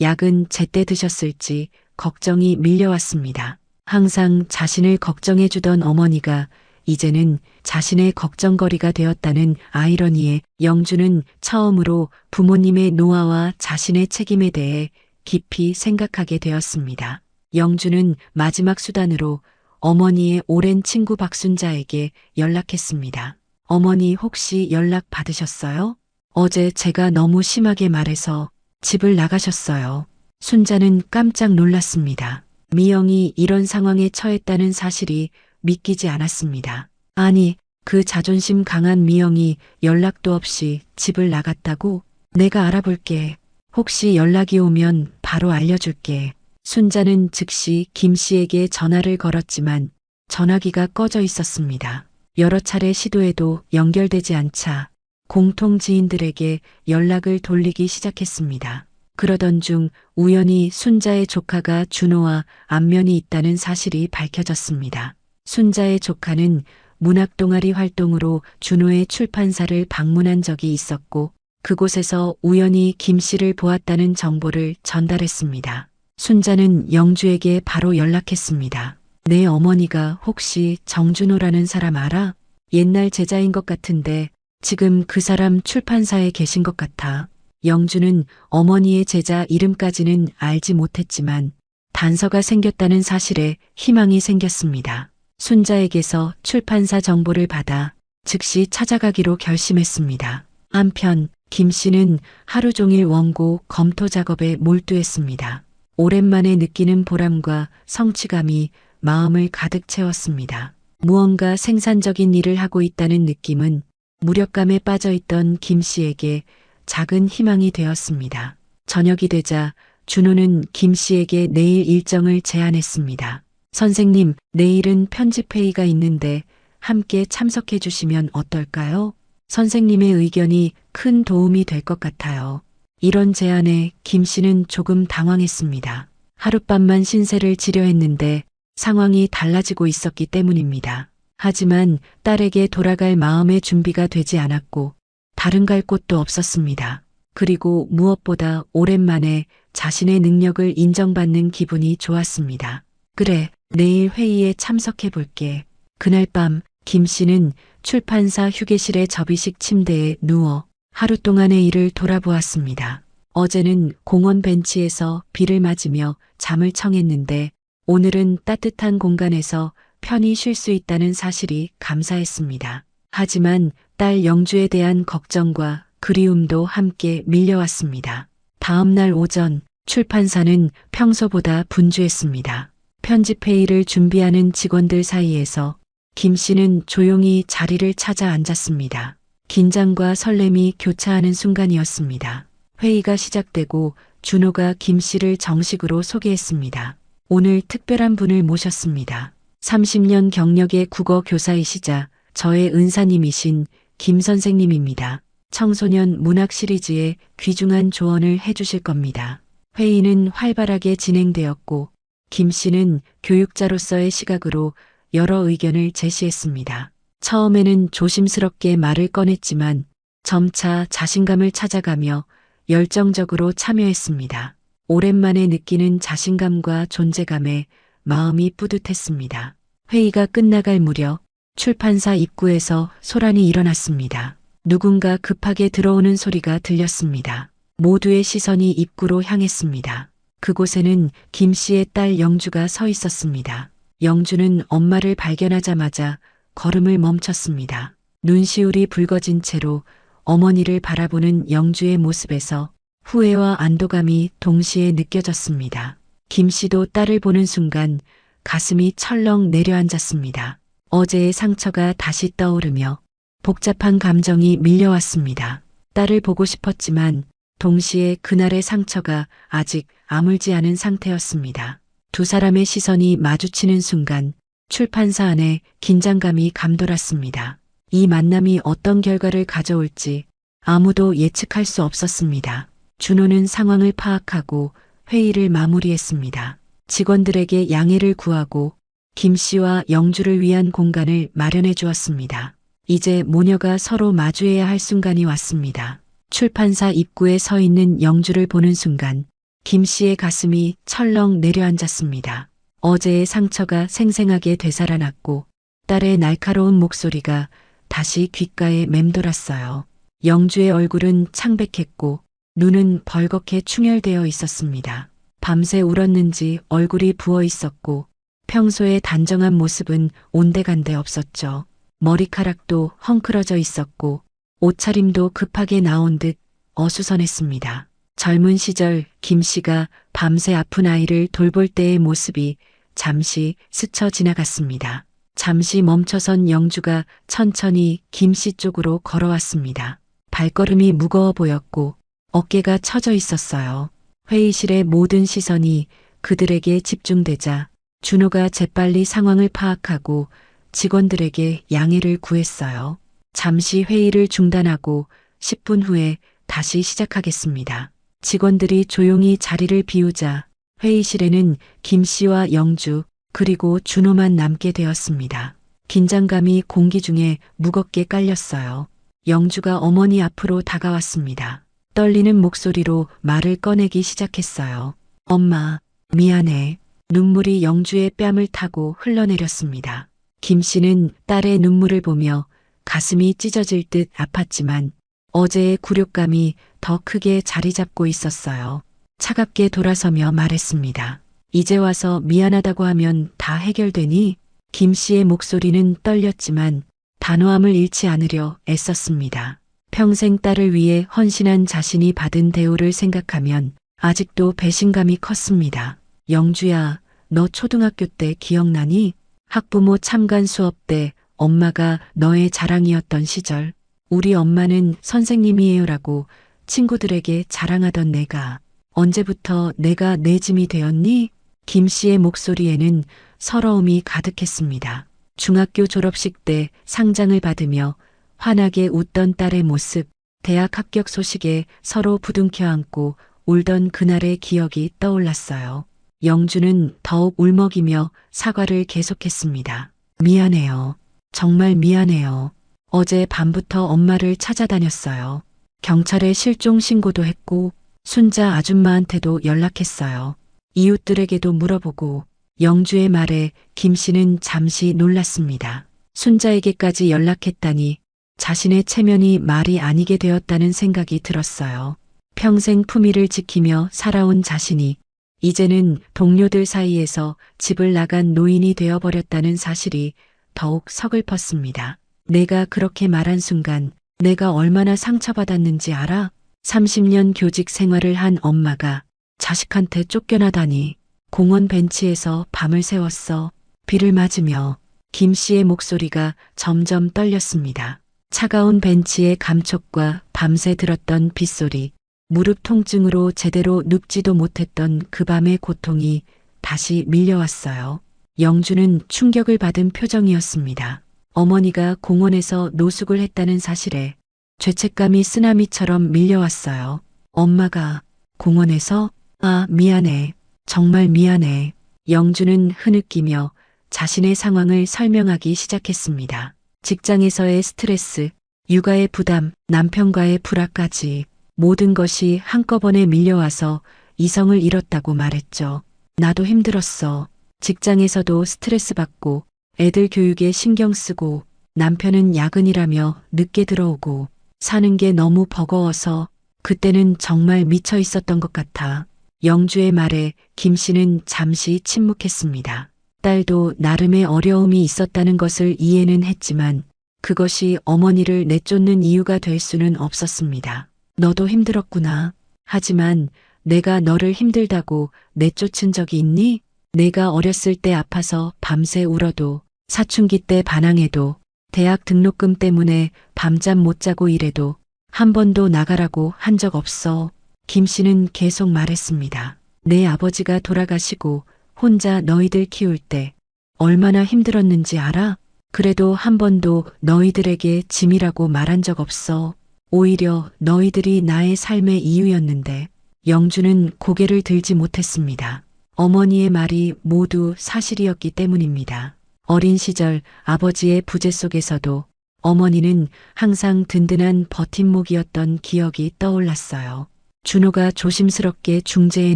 약은 제때 드셨을지 걱정이 밀려왔습니다. 항상 자신을 걱정해 주던 어머니가 이제는 자신의 걱정거리가 되었다는 아이러니에 영주는 처음으로 부모님의 노화와 자신의 책임에 대해 깊이 생각하게 되었습니다. 영주는 마지막 수단으로 어머니의 오랜 친구 박순자에게 연락했습니다. 어머니 혹시 연락 받으셨어요? 어제 제가 너무 심하게 말해서 집을 나가셨어요. 순자는 깜짝 놀랐습니다. 미영이 이런 상황에 처했다는 사실이 믿기지 않았습니다. 아니, 그 자존심 강한 미영이 연락도 없이 집을 나갔다고? 내가 알아볼게. 혹시 연락이 오면 바로 알려줄게. 순자는 즉시 김 씨에게 전화를 걸었지만 전화기가 꺼져 있었습니다. 여러 차례 시도해도 연결되지 않자 공통 지인들에게 연락을 돌리기 시작했습니다. 그러던 중 우연히 순자의 조카가 준호와 안면이 있다는 사실이 밝혀졌습니다. 순자의 조카는 문학동아리 활동으로 준호의 출판사를 방문한 적이 있었고 그곳에서 우연히 김 씨를 보았다는 정보를 전달했습니다. 순자는 영주에게 바로 연락했습니다. 내 어머니가 혹시 정준호라는 사람 알아? 옛날 제자인 것 같은데 지금 그 사람 출판사에 계신 것 같아. 영주는 어머니의 제자 이름까지는 알지 못했지만 단서가 생겼다는 사실에 희망이 생겼습니다. 순자에게서 출판사 정보를 받아 즉시 찾아가기로 결심했습니다. 한편 김 씨는 하루 종일 원고 검토 작업에 몰두했습니다. 오랜만에 느끼는 보람과 성취감이 마음을 가득 채웠습니다. 무언가 생산적인 일을 하고 있다는 느낌은 무력감에 빠져있던 김 씨에게 작은 희망이 되었습니다. 저녁이 되자 준호는 김 씨에게 내일 일정을 제안했습니다. 선생님, 내일은 편집회의가 있는데 함께 참석해 주시면 어떨까요? 선생님의 의견이 큰 도움이 될 것 같아요. 이런 제안에 김 씨는 조금 당황했습니다. 하룻밤만 신세를 지려 했는데 상황이 달라지고 있었기 때문입니다. 하지만 딸에게 돌아갈 마음의 준비가 되지 않았고 다른 갈 곳도 없었습니다. 그리고 무엇보다 오랜만에 자신의 능력을 인정받는 기분이 좋았습니다. 그래, 내일 회의에 참석해 볼게. 그날 밤 김 씨는 출판사 휴게실의 접이식 침대에 누워 하루 동안의 일을 돌아보았습니다. 어제는 공원 벤치에서 비를 맞으며 잠을 청했는데 오늘은 따뜻한 공간에서 편히 쉴 수 있다는 사실이 감사했습니다. 하지만 딸 영주에 대한 걱정과 그리움도 함께 밀려왔습니다. 다음 날 오전 출판사는 평소보다 분주했습니다. 편집회의를 준비하는 직원들 사이에서 김 씨는 조용히 자리를 찾아 앉았습니다. 긴장과 설렘이 교차하는 순간이었습니다. 회의가 시작되고 준호가 김 씨를 정식으로 소개했습니다. 오늘 특별한 분을 모셨습니다. 30년 경력의 국어 교사이시자 저의 은사님이신 김 선생님입니다. 청소년 문학 시리즈에 귀중한 조언을 해주실 겁니다. 회의는 활발하게 진행되었고 김 씨는 교육자로서의 시각으로 여러 의견을 제시했습니다. 처음에는 조심스럽게 말을 꺼냈지만 점차 자신감을 찾아가며 열정적으로 참여했습니다. 오랜만에 느끼는 자신감과 존재감에 마음이 뿌듯했습니다. 회의가 끝나갈 무렵 출판사 입구에서 소란이 일어났습니다. 누군가 급하게 들어오는 소리가 들렸습니다. 모두의 시선이 입구로 향했습니다. 그곳에는 김 씨의 딸 영주가 서 있었습니다. 영주는 엄마를 발견하자마자 걸음을 멈췄습니다. 눈시울이 붉어진 채로 어머니를 바라보는 영주의 모습에서 후회와 안도감이 동시에 느껴졌습니다. 김 씨도 딸을 보는 순간 가슴이 철렁 내려앉았습니다. 어제의 상처가 다시 떠오르며 복잡한 감정이 밀려왔습니다. 딸을 보고 싶었지만 동시에 그날의 상처가 아직 아물지 않은 상태였습니다. 두 사람의 시선이 마주치는 순간 출판사 안에 긴장감이 감돌았습니다. 이 만남이 어떤 결과를 가져올지 아무도 예측할 수 없었습니다. 준호는 상황을 파악하고 회의를 마무리했습니다. 직원들에게 양해를 구하고 김 씨와 영주를 위한 공간을 마련해 주었습니다. 이제 모녀가 서로 마주해야 할 순간이 왔습니다. 출판사 입구에 서 있는 영주를 보는 순간 김 씨의 가슴이 철렁 내려앉았습니다. 어제의 상처가 생생하게 되살아났고 딸의 날카로운 목소리가 다시 귓가에 맴돌았어요. 영주의 얼굴은 창백했고 눈은 벌겋게 충혈되어 있었습니다. 밤새 울었는지 얼굴이 부어 있었고 평소의 단정한 모습은 온데간데 없었죠. 머리카락도 헝클어져 있었고 옷차림도 급하게 나온 듯 어수선했습니다. 젊은 시절 김 씨가 밤새 아픈 아이를 돌볼 때의 모습이 잠시 스쳐 지나갔습니다. 잠시 멈춰선 영주가 천천히 김 씨 쪽으로 걸어왔습니다. 발걸음이 무거워 보였고 어깨가 처져 있었어요. 회의실의 모든 시선이 그들에게 집중되자 준호가 재빨리 상황을 파악하고 직원들에게 양해를 구했어요. 잠시 회의를 중단하고 10분 후에 다시 시작하겠습니다. 직원들이 조용히 자리를 비우자 회의실에는 김 씨와 영주 그리고 준호만 남게 되었습니다. 긴장감이 공기 중에 무겁게 깔렸어요. 영주가 어머니 앞으로 다가왔습니다. 떨리는 목소리로 말을 꺼내기 시작했어요. 엄마, 미안해. 눈물이 영주의 뺨을 타고 흘러내렸습니다. 김 씨는 딸의 눈물을 보며 가슴이 찢어질 듯 아팠지만 어제의 굴욕감이 더 크게 자리 잡고 있었어요. 차갑게 돌아서며 말했습니다. 이제 와서 미안하다고 하면 다 해결되니? 김 씨의 목소리는 떨렸지만 단호함을 잃지 않으려 애썼습니다. 평생 딸을 위해 헌신한 자신이 받은 대우를 생각하면 아직도 배신감이 컸습니다. 영주야, 너 초등학교 때 기억나니? 학부모 참관 수업 때 엄마가 너의 자랑이었던 시절. 우리 엄마는 선생님이에요라고 친구들에게 자랑하던 내가 언제부터 내가 내 짐이 되었니? 김 씨의 목소리에는 서러움이 가득했습니다. 중학교 졸업식 때 상장을 받으며 환하게 웃던 딸의 모습, 대학 합격 소식에 서로 부둥켜 안고 울던 그날의 기억이 떠올랐어요. 영주는 더욱 울먹이며 사과를 계속했습니다. 미안해요. 정말 미안해요. 어제 밤부터 엄마를 찾아다녔어요. 경찰에 실종 신고도 했고 순자 아줌마한테도 연락했어요. 이웃들에게도 물어보고. 영주의 말에 김 씨는 잠시 놀랐습니다. 순자에게까지 연락했다니 자신의 체면이 말이 아니게 되었다는 생각이 들었어요. 평생 품위를 지키며 살아온 자신이 이제는 동료들 사이에서 집을 나간 노인이 되어버렸다는 사실이 더욱 서글펐습니다. 내가 그렇게 말한 순간 내가 얼마나 상처받았는지 알아? 30년 교직 생활을 한 엄마가 자식한테 쫓겨나다니. 공원 벤치에서 밤을 새웠어. 비를 맞으며. 김 씨의 목소리가 점점 떨렸습니다. 차가운 벤치의 감촉과 밤새 들었던 빗소리, 무릎 통증으로 제대로 눕지도 못했던 그 밤의 고통이 다시 밀려왔어요. 영주는 충격을 받은 표정이었습니다. 어머니가 공원에서 노숙을 했다는 사실에 죄책감이 쓰나미처럼 밀려왔어요. 엄마가 공원에서? 아, 미안해. 정말 미안해. 영주는 흐느끼며 자신의 상황을 설명하기 시작했습니다. 직장에서의 스트레스, 육아의 부담, 남편과의 불화까지 모든 것이 한꺼번에 밀려와서 이성을 잃었다고 말했죠. 나도 힘들었어. 직장에서도 스트레스 받고 애들 교육에 신경 쓰고 남편은 야근이라며 늦게 들어오고 사는 게 너무 버거워서 그때는 정말 미쳐 있었던 것 같아. 영주의 말에 김 씨는 잠시 침묵했습니다. 딸도 나름의 어려움이 있었다는 것을 이해는 했지만 그것이 어머니를 내쫓는 이유가 될 수는 없었습니다. 너도 힘들었구나. 하지만 내가 너를 힘들다고 내쫓은 적이 있니? 내가 어렸을 때 아파서 밤새 울어도, 사춘기 때 반항해도, 대학 등록금 때문에 밤잠 못 자고 일해도 한 번도 나가라고 한 적 없어. 김 씨는 계속 말했습니다. 내 아버지가 돌아가시고 혼자 너희들 키울 때 얼마나 힘들었는지 알아? 그래도 한 번도 너희들에게 짐이라고 말한 적 없어. 오히려 너희들이 나의 삶의 이유였는데. 영주는 고개를 들지 못했습니다. 어머니의 말이 모두 사실이었기 때문입니다. 어린 시절 아버지의 부재 속에서도 어머니는 항상 든든한 버팀목이었던 기억이 떠올랐어요. 준호가 조심스럽게 중재에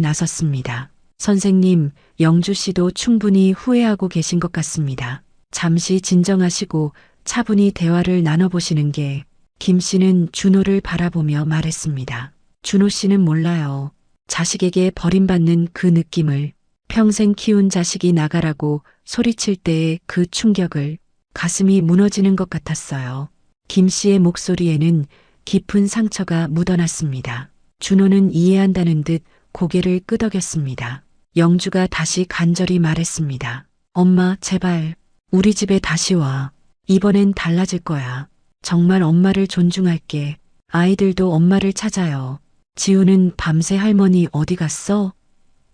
나섰습니다. 선생님, 영주 씨도 충분히 후회하고 계신 것 같습니다. 잠시 진정하시고 차분히 대화를 나눠보시는 게. 김 씨는 준호를 바라보며 말했습니다. 준호 씨는 몰라요. 자식에게 버림받는 그 느낌을, 평생 키운 자식이 나가라고 소리칠 때의 그 충격을. 가슴이 무너지는 것 같았어요. 김 씨의 목소리에는 깊은 상처가 묻어났습니다. 준호는 이해한다는 듯 고개를 끄덕였습니다. 영주가 다시 간절히 말했습니다. 엄마, 제발 우리 집에 다시 와. 이번엔 달라질 거야. 정말 엄마를 존중할게. 아이들도 엄마를 찾아요. 지우는 밤새 할머니 어디 갔어?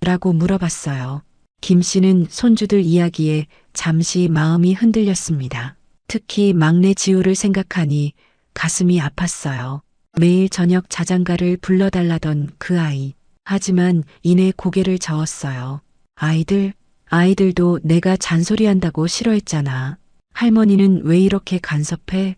라고 물어봤어요. 김 씨는 손주들 이야기에 잠시 마음이 흔들렸습니다. 특히 막내 지우를 생각하니 가슴이 아팠어요. 매일 저녁 자장가를 불러달라던 그 아이. 하지만 이내 고개를 저었어요. 아이들도 내가 잔소리한다고 싫어했잖아. 할머니는 왜 이렇게 간섭해?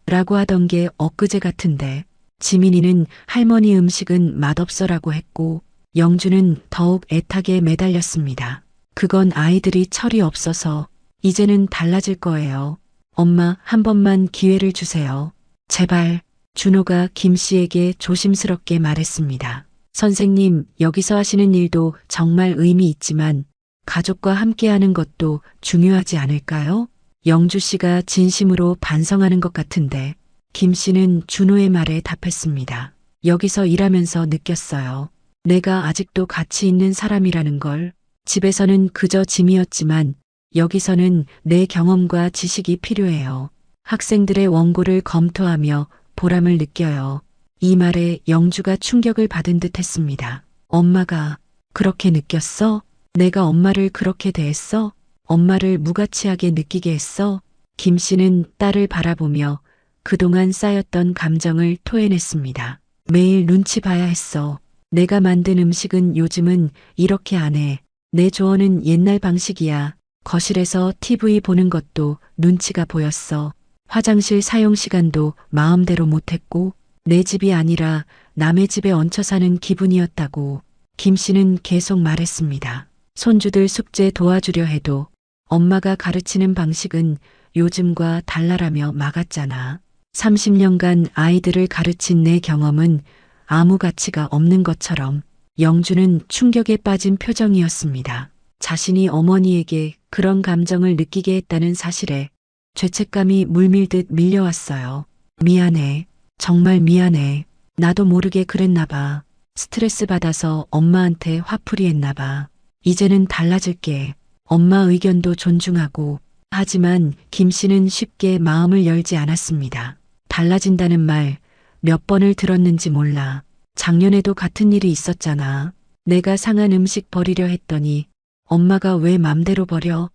라고 하던 게 엊그제 같은데. 지민이는 할머니 음식은 맛없어라고 했고 영주는 더욱 애타게 매달렸습니다. 그건 아이들이 철이 없어서. 이제는 달라질 거예요. 엄마, 한 번만 기회를 주세요. 제발. 준호가 김 씨에게 조심스럽게 말했습니다. 선생님, 여기서 하시는 일도 정말 의미 있지만 가족과 함께하는 것도 중요하지 않을까요? 영주 씨가 진심으로 반성하는 것 같은데. 김 씨는 준호의 말에 답했습니다. 여기서 일하면서 느꼈어요. 내가 아직도 가치 있는 사람이라는 걸. 집에서는 그저 짐이었지만 여기서는 내 경험과 지식이 필요해요. 학생들의 원고를 검토하며 보람을 느껴요. 이 말에 영주가 충격을 받은 듯 했습니다. 엄마가 그렇게 느꼈어? 내가 엄마를 그렇게 대했어? 엄마를 무가치하게 느끼게 했어? 김 씨는 딸을 바라보며 그동안 쌓였던 감정을 토해냈습니다. 매일 눈치 봐야 했어. 내가 만든 음식은 요즘은 이렇게 안 해. 내 조언은 옛날 방식이야. 거실에서 TV 보는 것도 눈치가 보였어. 화장실 사용 시간도 마음대로 못했고 내 집이 아니라 남의 집에 얹혀 사는 기분이었다고 김 씨는 계속 말했습니다. 손주들 숙제 도와주려 해도 엄마가 가르치는 방식은 요즘과 달라라며 막았잖아. 30년간 아이들을 가르친 내 경험은 아무 가치가 없는 것처럼 영주는 충격에 빠진 표정이었습니다. 자신이 어머니에게 그런 감정을 느끼게 했다는 사실에 죄책감이 물밀듯 밀려왔어요. 미안해. 정말 미안해. 나도 모르게 그랬나 봐. 스트레스 받아서 엄마한테 화풀이 했나 봐. 이제는 달라질게. 엄마 의견도 존중하고. 하지만 김 씨는 쉽게 마음을 열지 않았습니다. 달라진다는 말 몇 번을 들었는지 몰라. 작년에도 같은 일이 있었잖아. 내가 상한 음식 버리려 했더니 엄마가 왜 맘대로 버려?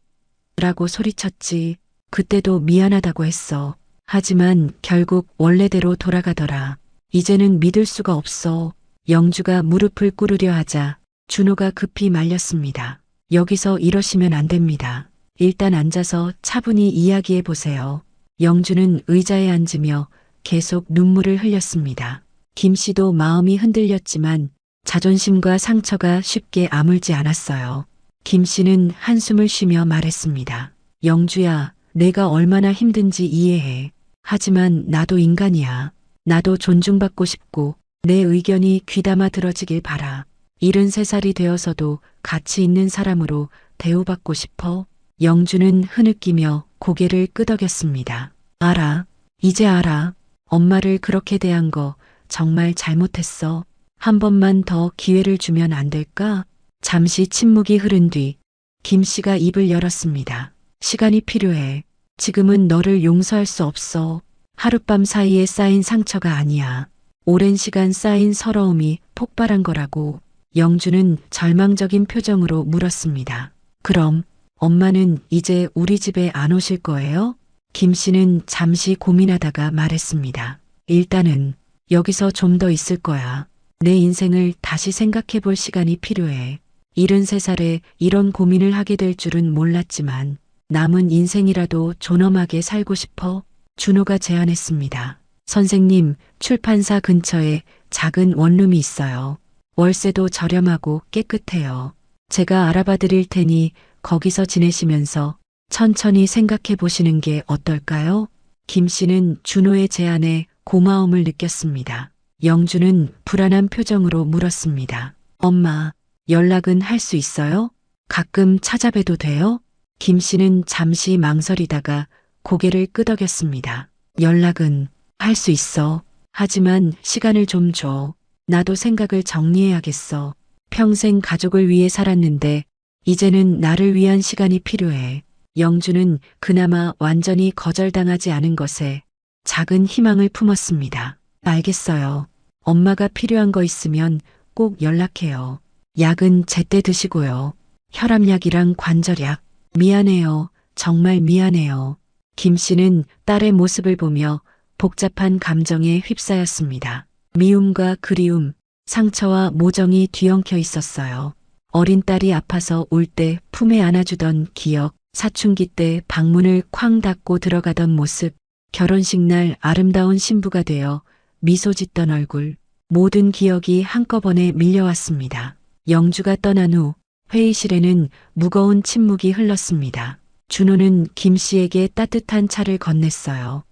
라고 소리쳤지. 그때도 미안하다고 했어. 하지만 결국 원래대로 돌아가더라. 이제는 믿을 수가 없어. 영주가 무릎을 꿇으려 하자 준호가 급히 말렸습니다. 여기서 이러시면 안 됩니다. 일단 앉아서 차분히 이야기해 보세요. 영주는 의자에 앉으며 계속 눈물을 흘렸습니다. 김 씨도 마음이 흔들렸지만 자존심과 상처가 쉽게 아물지 않았어요. 김 씨는 한숨을 쉬며 말했습니다. 영주야, 내가 얼마나 힘든지 이해해. 하지만 나도 인간이야. 나도 존중받고 싶고 내 의견이 귀담아 들어지길 바라. 73살이 되어서도 가치 있는 사람으로 대우받고 싶어. 영주는 흐느끼며 고개를 끄덕였습니다. 알아. 이제 알아. 엄마를 그렇게 대한 거 정말 잘못했어. 한 번만 더 기회를 주면 안 될까? 잠시 침묵이 흐른 뒤 김 씨가 입을 열었습니다. 시간이 필요해. 지금은 너를 용서할 수 없어. 하룻밤 사이에 쌓인 상처가 아니야. 오랜 시간 쌓인 서러움이 폭발한 거라고. 영주는 절망적인 표정으로 물었습니다. 그럼 엄마는 이제 우리 집에 안 오실 거예요? 김 씨는 잠시 고민하다가 말했습니다. 일단은 여기서 좀 더 있을 거야. 내 인생을 다시 생각해 볼 시간이 필요해. 73살에 이런 고민을 하게 될 줄은 몰랐지만 남은 인생이라도 존엄하게 살고 싶어. 준호가 제안했습니다. 선생님, 출판사 근처에 작은 원룸이 있어요. 월세도 저렴하고 깨끗해요. 제가 알아봐 드릴 테니 거기서 지내시면서 천천히 생각해 보시는 게 어떨까요? 김 씨는 준호의 제안에 고마움을 느꼈습니다. 영주는 불안한 표정으로 물었습니다. 엄마, 연락은 할 수 있어요? 가끔 찾아뵈도 돼요? 김 씨는 잠시 망설이다가 고개를 끄덕였습니다. 연락은 할 수 있어. 하지만 시간을 좀 줘. 나도 생각을 정리해야겠어. 평생 가족을 위해 살았는데 이제는 나를 위한 시간이 필요해. 영주는 그나마 완전히 거절당하지 않은 것에 작은 희망을 품었습니다. 알겠어요. 엄마가 필요한 거 있으면 꼭 연락해요. 약은 제때 드시고요. 혈압약이랑 관절약. 미안해요. 정말 미안해요. 김 씨는 딸의 모습을 보며 복잡한 감정에 휩싸였습니다. 미움과 그리움, 상처와 모정이 뒤엉켜 있었어요. 어린 딸이 아파서 울 때 품에 안아주던 기억, 사춘기 때 방문을 쾅 닫고 들어가던 모습, 결혼식 날 아름다운 신부가 되어 미소 짓던 얼굴, 모든 기억이 한꺼번에 밀려왔습니다. 영주가 떠난 후 회의실에는 무거운 침묵이 흘렀습니다. 준호는 김 씨에게 따뜻한 차를 건넸어요.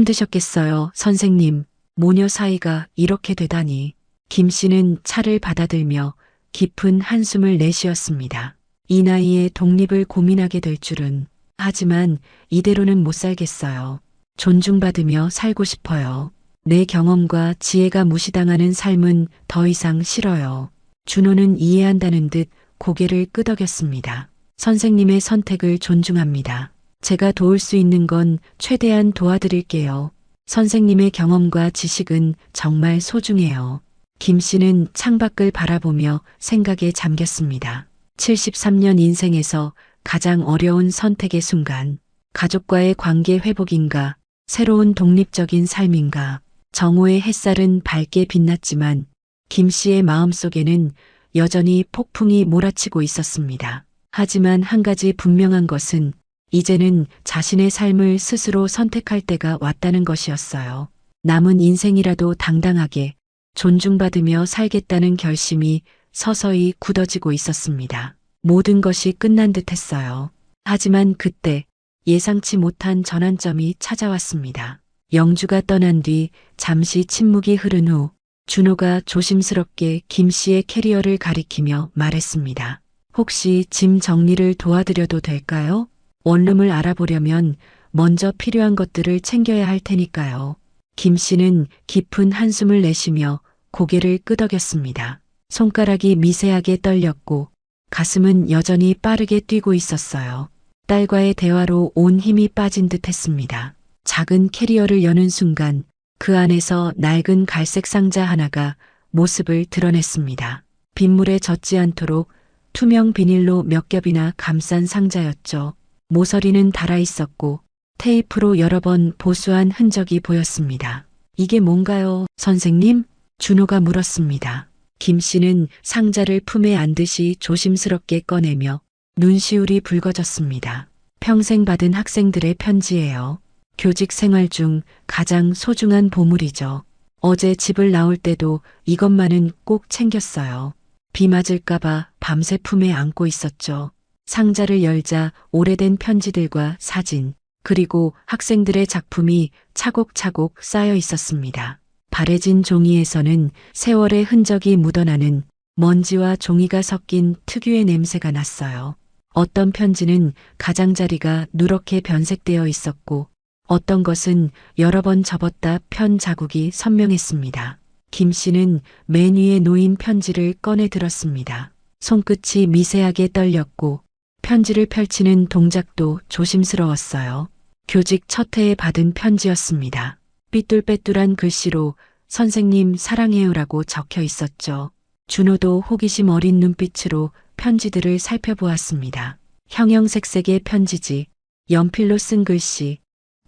힘드셨겠어요, 선생님. 모녀 사이가 이렇게 되다니. 김 씨는 차를 받아들며 깊은 한숨을 내쉬었습니다. 이 나이에 독립을 고민하게 될 줄은. 하지만 이대로는 못 살겠어요. 존중받으며 살고 싶어요. 내 경험과 지혜가 무시당하는 삶은 더 이상 싫어요. 준호는 이해한다는 듯 고개를 끄덕였습니다. 선생님의 선택을 존중합니다. 제가 도울 수 있는 건 최대한 도와드릴게요. 선생님의 경험과 지식은 정말 소중해요. 김 씨는 창밖을 바라보며 생각에 잠겼습니다. 73년 인생에서 가장 어려운 선택의 순간, 가족과의 관계 회복인가, 새로운 독립적인 삶인가. 정오의 햇살은 밝게 빛났지만 김 씨의 마음속에는 여전히 폭풍이 몰아치고 있었습니다. 하지만 한 가지 분명한 것은 이제는 자신의 삶을 스스로 선택할 때가 왔다는 것이었어요. 남은 인생이라도 당당하게 존중받으며 살겠다는 결심이 서서히 굳어지고 있었습니다. 모든 것이 끝난 듯 했어요. 하지만 그때 예상치 못한 전환점이 찾아왔습니다. 영주가 떠난 뒤 잠시 침묵이 흐른 후 준호가 조심스럽게 김 씨의 캐리어를 가리키며 말했습니다. 혹시 짐 정리를 도와드려도 될까요? 원룸을 알아보려면 먼저 필요한 것들을 챙겨야 할 테니까요. 김 씨는 깊은 한숨을 내쉬며 고개를 끄덕였습니다. 손가락이 미세하게 떨렸고 가슴은 여전히 빠르게 뛰고 있었어요. 딸과의 대화로 온 힘이 빠진 듯 했습니다. 작은 캐리어를 여는 순간 그 안에서 낡은 갈색 상자 하나가 모습을 드러냈습니다. 빗물에 젖지 않도록 투명 비닐로 몇 겹이나 감싼 상자였죠. 모서리는 닳아 있었고 테이프로 여러 번 보수한 흔적이 보였습니다. 이게 뭔가요, 선생님? 준호가 물었습니다. 김 씨는 상자를 품에 안듯이 조심스럽게 꺼내며 눈시울이 붉어졌습니다. 평생 받은 학생들의 편지예요. 교직 생활 중 가장 소중한 보물이죠. 어제 집을 나올 때도 이것만은 꼭 챙겼어요. 비 맞을까봐 밤새 품에 안고 있었죠. 상자를 열자 오래된 편지들과 사진, 그리고 학생들의 작품이 차곡차곡 쌓여 있었습니다. 바래진 종이에서는 세월의 흔적이 묻어나는 먼지와 종이가 섞인 특유의 냄새가 났어요. 어떤 편지는 가장자리가 누렇게 변색되어 있었고 어떤 것은 여러 번 접었다 편 자국이 선명했습니다. 김 씨는 맨 위에 놓인 편지를 꺼내 들었습니다. 손끝이 미세하게 떨렸고 편지를 펼치는 동작도 조심스러웠어요. 교직 첫 해에 받은 편지였습니다. 삐뚤빼뚤한 글씨로 선생님 사랑해요라고 적혀 있었죠. 준호도 호기심 어린 눈빛으로 편지들을 살펴보았습니다. 형형색색의 편지지, 연필로 쓴 글씨,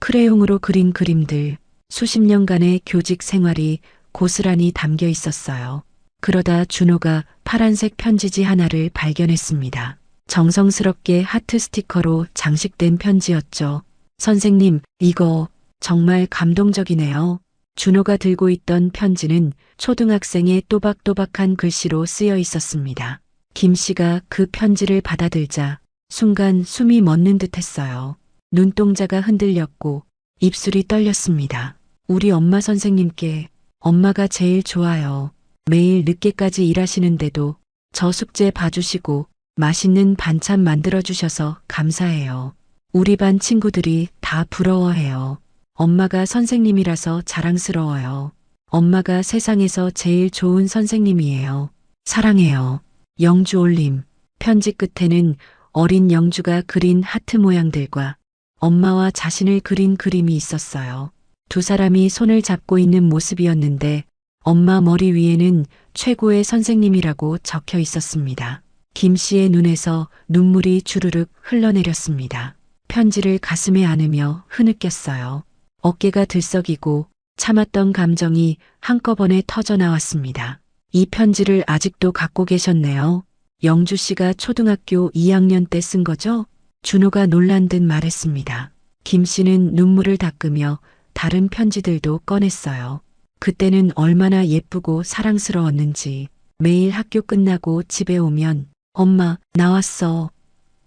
크레용으로 그린 그림들, 수십 년간의 교직 생활이 고스란히 담겨 있었어요. 그러다 준호가 파란색 편지지 하나를 발견했습니다. 정성스럽게 하트 스티커로 장식된 편지였죠. 선생님, 이거 정말 감동적이네요. 준호가 들고 있던 편지는 초등학생의 또박또박한 글씨로 쓰여 있었습니다. 김 씨가 그 편지를 받아들자 순간 숨이 멎는 듯 했어요. 눈동자가 흔들렸고 입술이 떨렸습니다. 우리 엄마 선생님께 엄마가 제일 좋아요. 매일 늦게까지 일하시는데도 저 숙제 봐주시고 맛있는 반찬 만들어주셔서 감사해요. 우리 반 친구들이 다 부러워해요. 엄마가 선생님이라서 자랑스러워요. 엄마가 세상에서 제일 좋은 선생님이에요. 사랑해요. 영주 올림. 편지 끝에는 어린 영주가 그린 하트 모양들과 엄마와 자신을 그린 그림이 있었어요. 두 사람이 손을 잡고 있는 모습이었는데 엄마 머리 위에는 최고의 선생님이라고 적혀 있었습니다. 김 씨의 눈에서 눈물이 주르륵 흘러내렸습니다. 편지를 가슴에 안으며 흐느꼈어요. 어깨가 들썩이고 참았던 감정이 한꺼번에 터져 나왔습니다. 이 편지를 아직도 갖고 계셨네요. 영주 씨가 초등학교 2학년 때 쓴 거죠? 준호가 놀란 듯 말했습니다. 김 씨는 눈물을 닦으며 다른 편지들도 꺼냈어요. 그때는 얼마나 예쁘고 사랑스러웠는지 매일 학교 끝나고 집에 오면 엄마 나왔어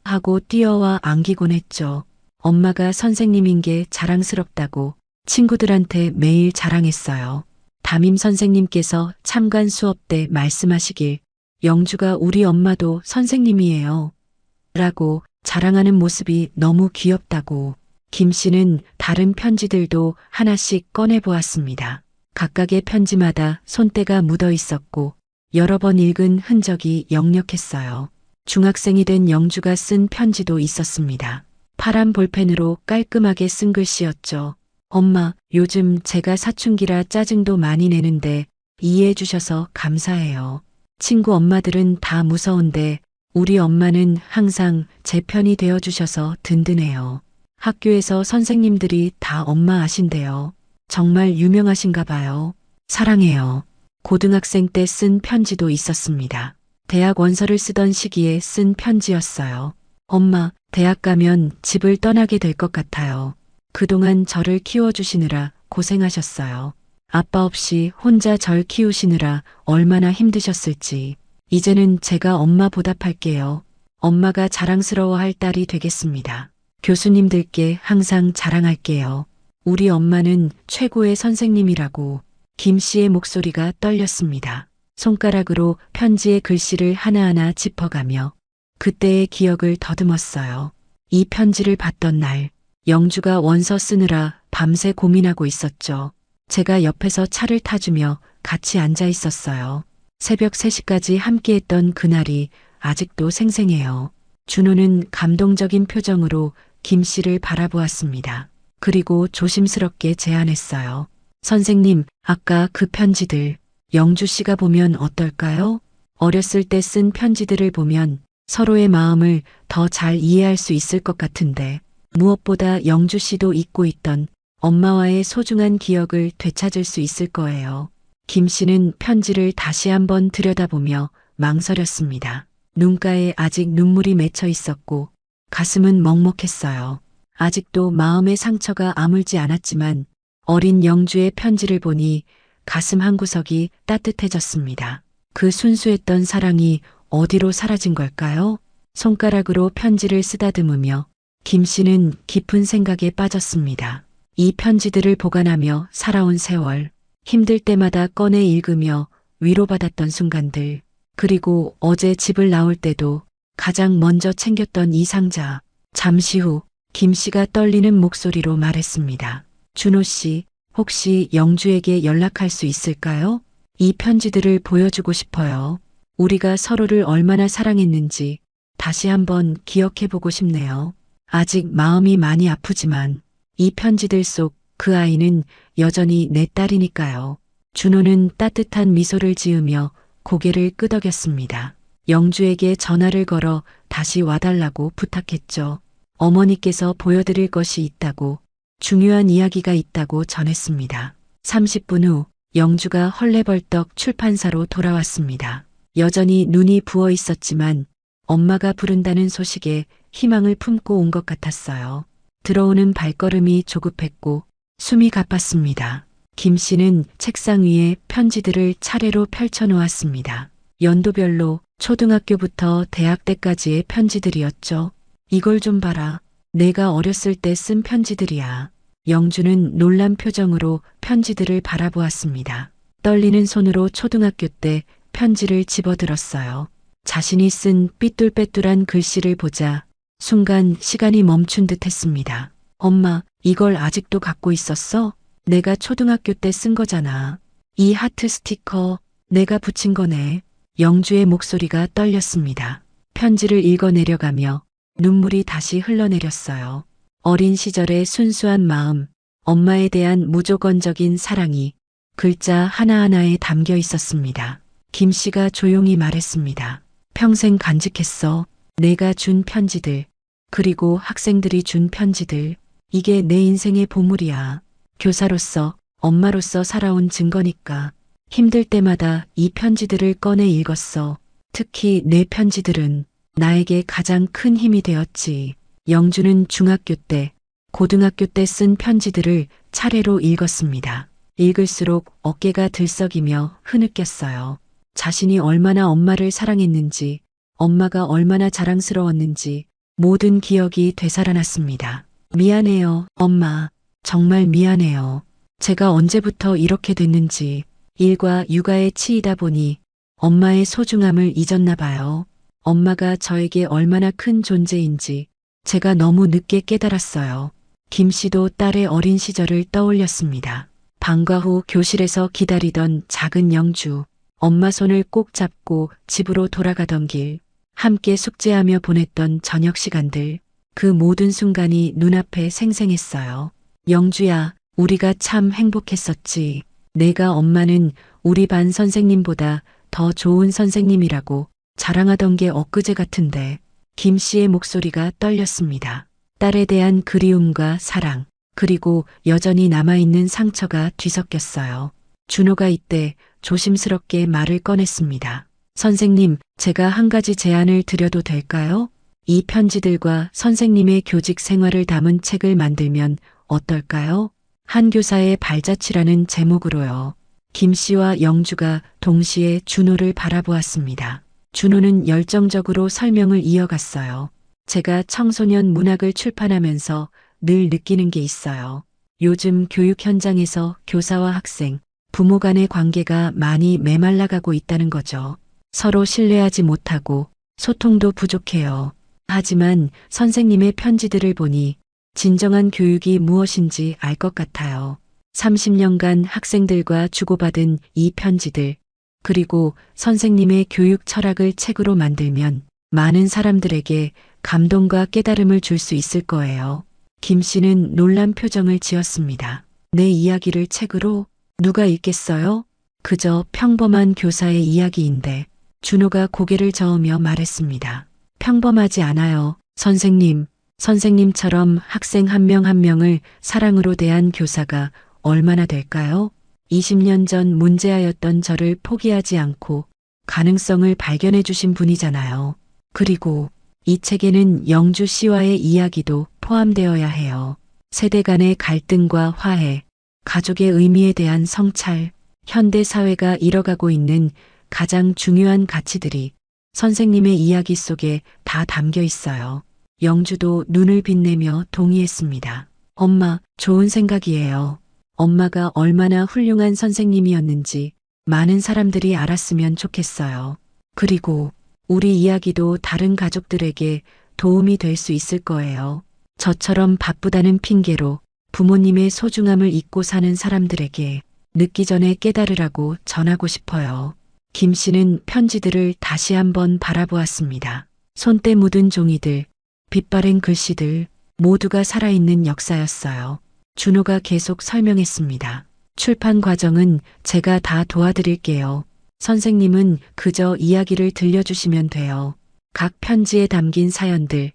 하고 뛰어와 안기곤 했죠. 엄마가 선생님인 게 자랑스럽다고 친구들한테 매일 자랑했어요. 담임 선생님께서 참관 수업 때 말씀하시길 영주가 우리 엄마도 선생님이에요 라고 자랑하는 모습이 너무 귀엽다고. 김 씨는 다른 편지들도 하나씩 꺼내보았습니다. 각각의 편지마다 손때가 묻어 있었고 여러 번 읽은 흔적이 역력했어요. 중학생이 된 영주가 쓴 편지도 있었습니다. 파란 볼펜으로 깔끔하게 쓴 글씨였죠. 엄마, 요즘 제가 사춘기라 짜증도 많이 내는데 이해해 주셔서 감사해요. 친구 엄마들은 다 무서운데 우리 엄마는 항상 제 편이 되어 주셔서 든든해요. 학교에서 선생님들이 다 엄마 아신대요. 정말 유명하신가 봐요. 사랑해요. 고등학생 때 쓴 편지도 있었습니다. 대학 원서를 쓰던 시기에 쓴 편지였어요. 엄마, 대학 가면 집을 떠나게 될 것 같아요. 그동안 저를 키워주시느라 고생하셨어요. 아빠 없이 혼자 절 키우시느라 얼마나 힘드셨을지. 이제는 제가 엄마 보답할게요. 엄마가 자랑스러워할 딸이 되겠습니다. 교수님들께 항상 자랑할게요. 우리 엄마는 최고의 선생님이라고. 김 씨의 목소리가 떨렸습니다. 손가락으로 편지의 글씨를 하나하나 짚어가며 그때의 기억을 더듬었어요. 이 편지를 받던 날, 영주가 원서 쓰느라 밤새 고민하고 있었죠. 제가 옆에서 차를 타주며 같이 앉아 있었어요. 새벽 3시까지 함께했던 그날이 아직도 생생해요. 준호는 감동적인 표정으로 김 씨를 바라보았습니다. 그리고 조심스럽게 제안했어요. 선생님, 아까 그 편지들 영주 씨가 보면 어떨까요? 어렸을 때 쓴 편지들을 보면 서로의 마음을 더 잘 이해할 수 있을 것 같은데 무엇보다 영주 씨도 잊고 있던 엄마와의 소중한 기억을 되찾을 수 있을 거예요. 김 씨는 편지를 다시 한번 들여다보며 망설였습니다. 눈가에 아직 눈물이 맺혀 있었고 가슴은 먹먹했어요. 아직도 마음의 상처가 아물지 않았지만 어린 영주의 편지를 보니 가슴 한구석이 따뜻해졌습니다. 그 순수했던 사랑이 어디로 사라진 걸까요? 손가락으로 편지를 쓰다듬으며 김 씨는 깊은 생각에 빠졌습니다. 이 편지들을 보관하며 살아온 세월, 힘들 때마다 꺼내 읽으며 위로받았던 순간들, 그리고 어제 집을 나올 때도 가장 먼저 챙겼던 이 상자. 잠시 후 김 씨가 떨리는 목소리로 말했습니다. 준호 씨, 혹시 영주에게 연락할 수 있을까요? 이 편지들을 보여주고 싶어요. 우리가 서로를 얼마나 사랑했는지 다시 한번 기억해보고 싶네요. 아직 마음이 많이 아프지만 이 편지들 속 그 아이는 여전히 내 딸이니까요. 준호는 따뜻한 미소를 지으며 고개를 끄덕였습니다. 영주에게 전화를 걸어 다시 와달라고 부탁했죠. 어머니께서 보여드릴 것이 있다고, 중요한 이야기가 있다고 전했습니다. 30분 후 영주가 헐레벌떡 출판사로 돌아왔습니다. 여전히 눈이 부어 있었지만 엄마가 부른다는 소식에 희망을 품고 온 것 같았어요. 들어오는 발걸음이 조급했고 숨이 가빴습니다. 김 씨는 책상 위에 편지들을 차례로 펼쳐놓았습니다. 연도별로 초등학교부터 대학 때까지의 편지들이었죠. 이걸 좀 봐라. 내가 어렸을 때 쓴 편지들이야. 영주는 놀란 표정으로 편지들을 바라보았습니다. 떨리는 손으로 초등학교 때 편지를 집어들었어요. 자신이 쓴 삐뚤빼뚤한 글씨를 보자 순간 시간이 멈춘 듯 했습니다. 엄마, 이걸 아직도 갖고 있었어? 내가 초등학교 때 쓴 거잖아. 이 하트 스티커 내가 붙인 거네. 영주의 목소리가 떨렸습니다. 편지를 읽어 내려가며 눈물이 다시 흘러내렸어요. 어린 시절의 순수한 마음, 엄마에 대한 무조건적인 사랑이 글자 하나하나에 담겨 있었습니다. 김 씨가 조용히 말했습니다. 평생 간직했어. 내가 준 편지들, 그리고 학생들이 준 편지들. 이게 내 인생의 보물이야. 교사로서, 엄마로서 살아온 증거니까. 힘들 때마다 이 편지들을 꺼내 읽었어. 특히 내 편지들은 나에게 가장 큰 힘이 되었지. 영주는 중학교 때, 고등학교 때 쓴 편지들을 차례로 읽었습니다. 읽을수록 어깨가 들썩이며 흐느꼈어요. 자신이 얼마나 엄마를 사랑했는지, 엄마가 얼마나 자랑스러웠는지 모든 기억이 되살아났습니다. 미안해요, 엄마. 정말 미안해요. 제가 언제부터 이렇게 됐는지 일과 육아에 치이다 보니 엄마의 소중함을 잊었나 봐요. 엄마가 저에게 얼마나 큰 존재인지 제가 너무 늦게 깨달았어요. 김 씨도 딸의 어린 시절을 떠올렸습니다. 방과 후 교실에서 기다리던 작은 영주, 엄마 손을 꼭 잡고 집으로 돌아가던 길, 함께 숙제하며 보냈던 저녁 시간들, 그 모든 순간이 눈앞에 생생했어요. 영주야, 우리가 참 행복했었지. 내가 엄마는 우리 반 선생님보다 더 좋은 선생님이라고 자랑하던 게 엊그제 같은데 김 씨의 목소리가 떨렸습니다. 딸에 대한 그리움과 사랑, 그리고 여전히 남아있는 상처가 뒤섞였어요. 준호가 이때 조심스럽게 말을 꺼냈습니다. 선생님, 제가 한 가지 제안을 드려도 될까요? 이 편지들과 선생님의 교직 생활을 담은 책을 만들면 어떨까요? 한 교사의 발자취라는 제목으로요. 김 씨와 영주가 동시에 준호를 바라보았습니다. 준호는 열정적으로 설명을 이어갔어요. 제가 청소년 문학을 출판하면서 늘 느끼는 게 있어요. 요즘 교육 현장에서 교사와 학생, 부모 간의 관계가 많이 메말라가고 있다는 거죠. 서로 신뢰하지 못하고 소통도 부족해요. 하지만 선생님의 편지들을 보니 진정한 교육이 무엇인지 알 것 같아요. 30년간 학생들과 주고받은 이 편지들, 그리고 선생님의 교육 철학을 책으로 만들면 많은 사람들에게 감동과 깨달음을 줄 수 있을 거예요. 김 씨는 놀란 표정을 지었습니다. 내 이야기를 책으로 누가 읽겠어요? 그저 평범한 교사의 이야기인데 준호가 고개를 저으며 말했습니다. 평범하지 않아요. 선생님, 선생님처럼 학생 한 명 한 명을 사랑으로 대한 교사가 얼마나 될까요? 20년 전 문제아였던 저를 포기하지 않고 가능성을 발견해 주신 분이잖아요. 그리고 이 책에는 영주 씨와의 이야기도 포함되어야 해요. 세대 간의 갈등과 화해, 가족의 의미에 대한 성찰, 현대 사회가 잃어가고 있는 가장 중요한 가치들이 선생님의 이야기 속에 다 담겨 있어요. 영주도 눈을 빛내며 동의했습니다. 엄마, 좋은 생각이에요. 엄마가 얼마나 훌륭한 선생님이었는지 많은 사람들이 알았으면 좋겠어요. 그리고 우리 이야기도 다른 가족들에게 도움이 될 수 있을 거예요. 저처럼 바쁘다는 핑계로 부모님의 소중함을 잊고 사는 사람들에게 늦기 전에 깨달으라고 전하고 싶어요. 김 씨는 편지들을 다시 한번 바라보았습니다. 손때 묻은 종이들, 빛바랜 글씨들 모두가 살아있는 역사였어요. 준호가 계속 설명했습니다. 출판 과정은 제가 다 도와드릴게요. 선생님은 그저 이야기를 들려주시면 돼요. 각 편지에 담긴 사연들,